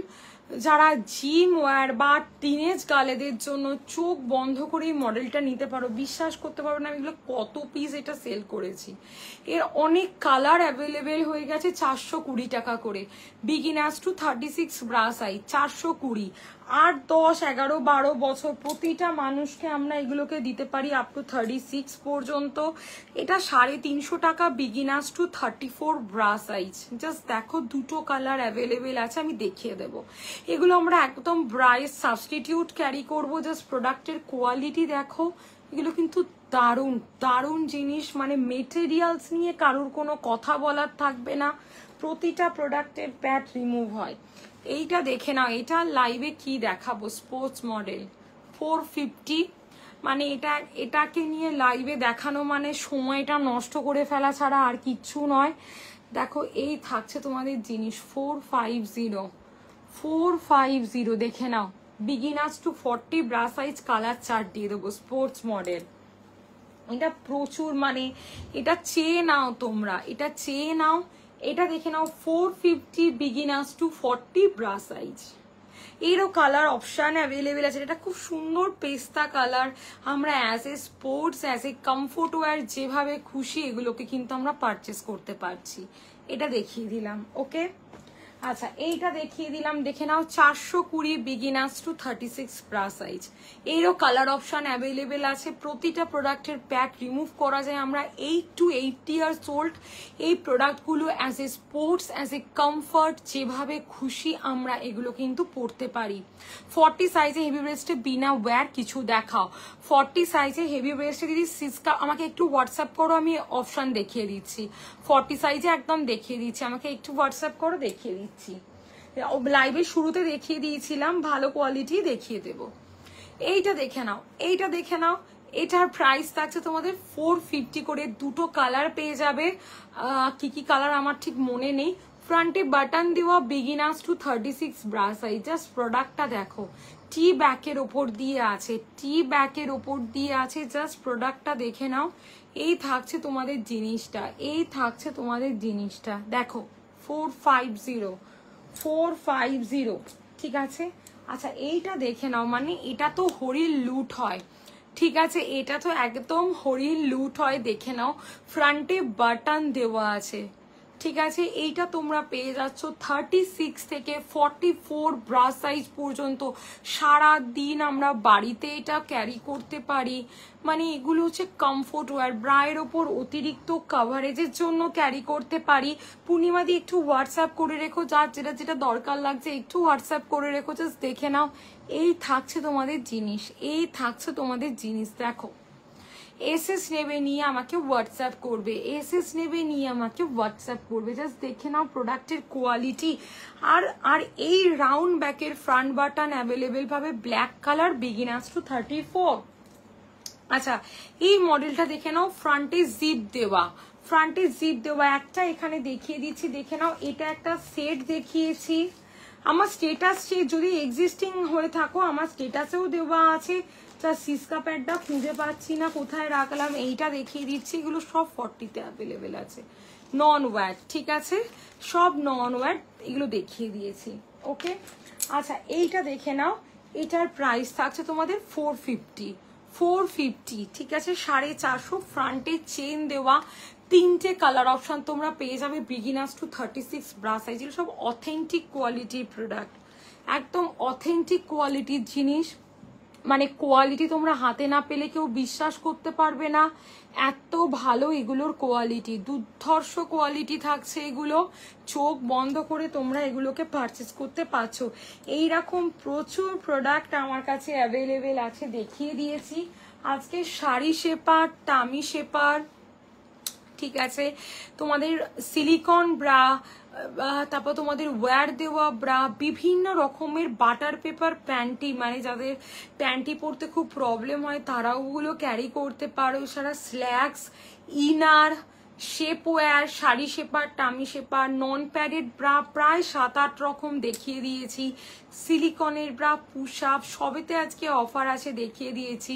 যারা জিম ওয়্যার বা টিনেজ গালেদের জন্য চোখ বন্ধ করে এই মডেলটা নিতে পারো। বিশ্বাস করতে পারো না আমি এগুলো কত পিস এটা সেল করেছি। এর অনেক কালার অ্যাভেলেবেল হয়ে গেছে 420 টাকা করে। Beginners to 36 bra size 420। 8, 10, 11, 12 বছর প্রতিটা মানুষকে আমরা এগুলোকে দিতে পারি আপ টু 36 পর্যন্ত। এটা 350 টাকা beginners to 34 bra size. Just দেখো দুটো কালার অ্যাভেলেবেল আছে, আমি দেখিয়ে দেবো। এগুলো আমরা একদম ব্রাইস সাবস্টিটিউট ক্যারি করবো। জাস্ট প্রোডাক্টের কোয়ালিটি দেখো, এগুলো কিন্তু দারুণ দারুণ জিনিস। মানে মেটেরিয়ালস নিয়ে কারোর কোনো কথা বলার থাকবে না, প্রতিটা প্রোডাক্টের প্যাড রিমুভ হয়। এইটা দেখে নাও, এটা লাইভে কি দেখাবো, স্পোর্টস মডেল 450। মানে এটাকে নিয়ে লাইভে দেখানো মানে সময়টা নষ্ট করে ফেলা ছাড়া আর কিচ্ছু নয়। দেখো এই থাকছে তোমাদের জিনিস 450 দেখে নাও। Beginners to 40 bra size, colour chart দিয়ে দেবো, স্পোর্টস মডেল। এটা প্রচুর, মানে এটা চেয়ে নাও তোমরা, এটা চেয়ে নাও। এটা দেখে নাও 450 বিগিনার্স টু 40 ব্রা সাইজ। এরও কালার অপশান অ্যাভেলেবেল আছে। এটা খুব সুন্দর পেস্তা কালার। আমরা as a sports, as a comfort wear যেভাবে খুশি এগুলোকে কিন্তু আমরা পারচেস করতে পারছি। এটা দেখিয়ে দিলাম। ওকে, আচ্ছা এইটা দেখিয়ে দিলাম, দেখে নাও 420 বিগিনার্স টু 36 ব্রা সাইজ। এরও কালার অপশন অ্যাভেলেবেল আছে। প্রতিটা প্রোডাক্টের প্যাক রিমুভ করা যায়। আমরা 8 to 80 ইয়ার্স ওল্ড এই প্রোডাক্টগুলো as a sports, as A comfort যেভাবে খুশি আমরা এগুলো কিন্তু পরতে পারি। 40 সাইজে হেভি ব্রেস্টে বিনা ওয়্যার কিছু দেখাও। 40 সাইজে হেভি ব্রেস্টে দিদি সিস্কা, আমাকে একটু হোয়াটসঅ্যাপ করো, আমি অপশন দেখিয়ে দিচ্ছি। 40 সাইজে একদম দেখিয়ে দিচ্ছি, আমাকে একটু হোয়াটসঅ্যাপ করো, দেখিয়ে দিচ্ছি। লাইভের শুরুতে দেখিয়ে দিয়েছিলাম, ভালো কোয়ালিটি দেখিয়ে দেব। এইটা দেখে নাও, এইটা দেখে নাও। এটার প্রাইস থাকছে তোমাদের 450 করে। দুটো কালার পেয়ে যাবে, কি কি কালার আমার ঠিক মনে নেই। ফ্রন্টে বাটন দেওয়া, beginners to 36 bra size. Just প্রোডাক্টটা দেখো, টি ব্যাকের ওপর দিয়ে আছে, টি ব্যাকের ওপর দিয়ে আছে। জাস্ট প্রোডাক্টটা দেখে নাও। এই থাকছে তোমাদের জিনিসটা, এই থাকছে তোমাদের জিনিসটা দেখো, 450 ঠিক আছে। আচ্ছা এইটা দেখে নাও, মানে এটা তো হরির লুট হয়, ঠিক আছে, এটা তো একদম হরির লুট হয়। দেখে নাও ফ্রন্টে বাটন দেওয়া আছে, ঠিক আছে। এইটা তোমরা পেয়ে যাচ্ছ 36 থেকে 44 ব্রা সাইজ পর্যন্ত। সারা দিন আমরা বাড়িতে এটা ক্যারি করতে পারি, মানে এগুলো হচ্ছে কমফোর্ট ওয়্যার। ব্রায়ের ওপর অতিরিক্ত কাভারেজের জন্য ক্যারি করতে পারি। পূর্ণিমাদি একটু হোয়াটসঅ্যাপ করে রেখো, যার যেটা যেটা দরকার লাগছে একটু হোয়াটসঅ্যাপ করে রেখো, জাস্ট দেখে নাও। এই থাকছে তোমাদের জিনিস, এই থাকছে তোমাদের জিনিস। দেখো এসএস নেবে নিয়ে আমাকে হোয়াটসঅ্যাপ করবে, এসএস নেবে নিয়ে আমাকে হোয়াটসঅ্যাপ করবে। জাস্ট দেখে নাও প্রোডাক্টের কোয়ালিটি। আর আর এই রাউন্ড ব্যাকের ফ্রন্ট বাটন অ্যাভেলেবেল পাবে, ব্ল্যাক কালার, বিগিনার্স টু 34। আচ্ছা এই মডেলটা দেখে নাও, ফ্রন্টে জিপ দেওয়া, ফ্রন্টে জিপ দেওয়া। একটা এখানে দেখিয়ে দিচ্ছি, দেখে নাও। এটা একটা সেট দেখিয়েছি, আমার স্টেটাসে যদি এক্সিস্টিং হয়ে থাকো আমার স্টেটাসেও দেওয়া আছে। যা সিসকা প্যাডটা খুঁজে পাচ্ছি না, কোথায় রাখলাম, এইটা দেখিয়ে দিচ্ছি। এগুলো সব 40-তে অ্যাভেলেবেল আছে, নন ওয়্যাট, ঠিক আছে, সব নন ওয়্যাট, এগুলো দেখিয়ে দিয়েছি। ওকে আচ্ছা এইটা দেখে নাও, এটার প্রাইস থাকছে তোমাদের 450, ঠিক আছে, 450। ফ্রন্টে চেন দেওয়া, 3টে কালার অপশন তোমরা পেয়ে যাবে, বিগিনার্স টু 36 ব্রা সাইজ। এগুলো সব অথেন্টিক কোয়ালিটির প্রোডাক্ট, একদম অথেন্টিক কোয়ালিটির জিনিস, মানে কোয়ালিটি তোমরা হাতে না পেলে কেউ বিশ্বাস করতে পারবে না, এত ভালো এগুলোর কোয়ালিটি, দুর্ধর্ষ কোয়ালিটি থাকছে এগুলো। চোখ বন্ধ করে তোমরা এগুলোকে পারচেস করতে পারছো। এইরকম প্রচুর প্রোডাক্ট আমার কাছে অ্যাভেলেবেল আছে, দেখিয়ে দিয়েছি আজকে। শাড়ি শেপার, টামি শেপার, ঠিক আছে, তোমাদের সিলিকন ব্রা, তারপর তোমাদের ওয়্যার দেওয়া ব্রা, বিভিন্ন রকমের বাটার পেপার প্যান্টি, মানে যাদের প্যান্টি পরতে খুব প্রবলেম হয় তারাও ওগুলো ক্যারি করতে পারো। এছাড়া slacks, inner, shape wear, sari shaper, tummy shaper, non padded bra প্রায় 7-8 রকম দেখিয়ে দিয়েছি। সিলিকনের ব্রা, পুশ আপ, সবেতে আজকে অফার আছে, দেখিয়ে দিয়েছি।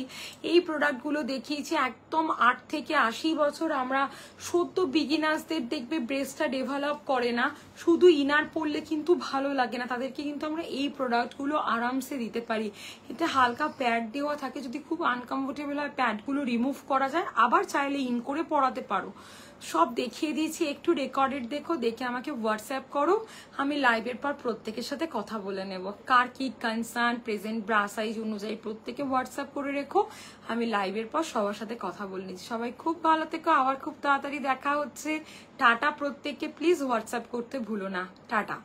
এই প্রোডাক্টগুলো দেখিয়েছি একদম 8 থেকে 80 বছর। আমরা সদ্য বিগিনার্সদের দেখবে ব্রেস্টটা ডেভেলপ করে না, শুধু ইনার পরলে কিন্তু ভালো লাগে না, তাদেরকে কিন্তু আমরা এই প্রোডাক্টগুলো আরামসে দিতে পারি। এতে হালকা প্যাড দেওয়া থাকে, যদি খুব আনকমফোর্টেবল হয় প্যাডগুলো রিমুভ করা যায়, আবার চাইলে ইন করে পরাতে পারো। সব দেখিয়ে দিয়েছি, একটু রেকর্ডেড দেখো, দেখে আমাকে হোয়াটসঅ্যাপ করো, আমি লাইভের পর প্রত্যেকের সাথে কথা বলে নেব। কার কি কনসার্ন, প্রেজেন্ট ব্রা সাইজ অনুযায়ী প্রত্যেকে হোয়াটসঅ্যাপ করে রেখো, আমি লাইভের পর সবার সাথে কথা বলে নিচ্ছি। সবাই খুব ভালো থেকো, আবার খুব তাড়াতাড়ি দেখা হচ্ছে। টাটা প্রত্যেককে, প্লিজ হোয়াটসঅ্যাপ করতে ভুলো না। টাটা।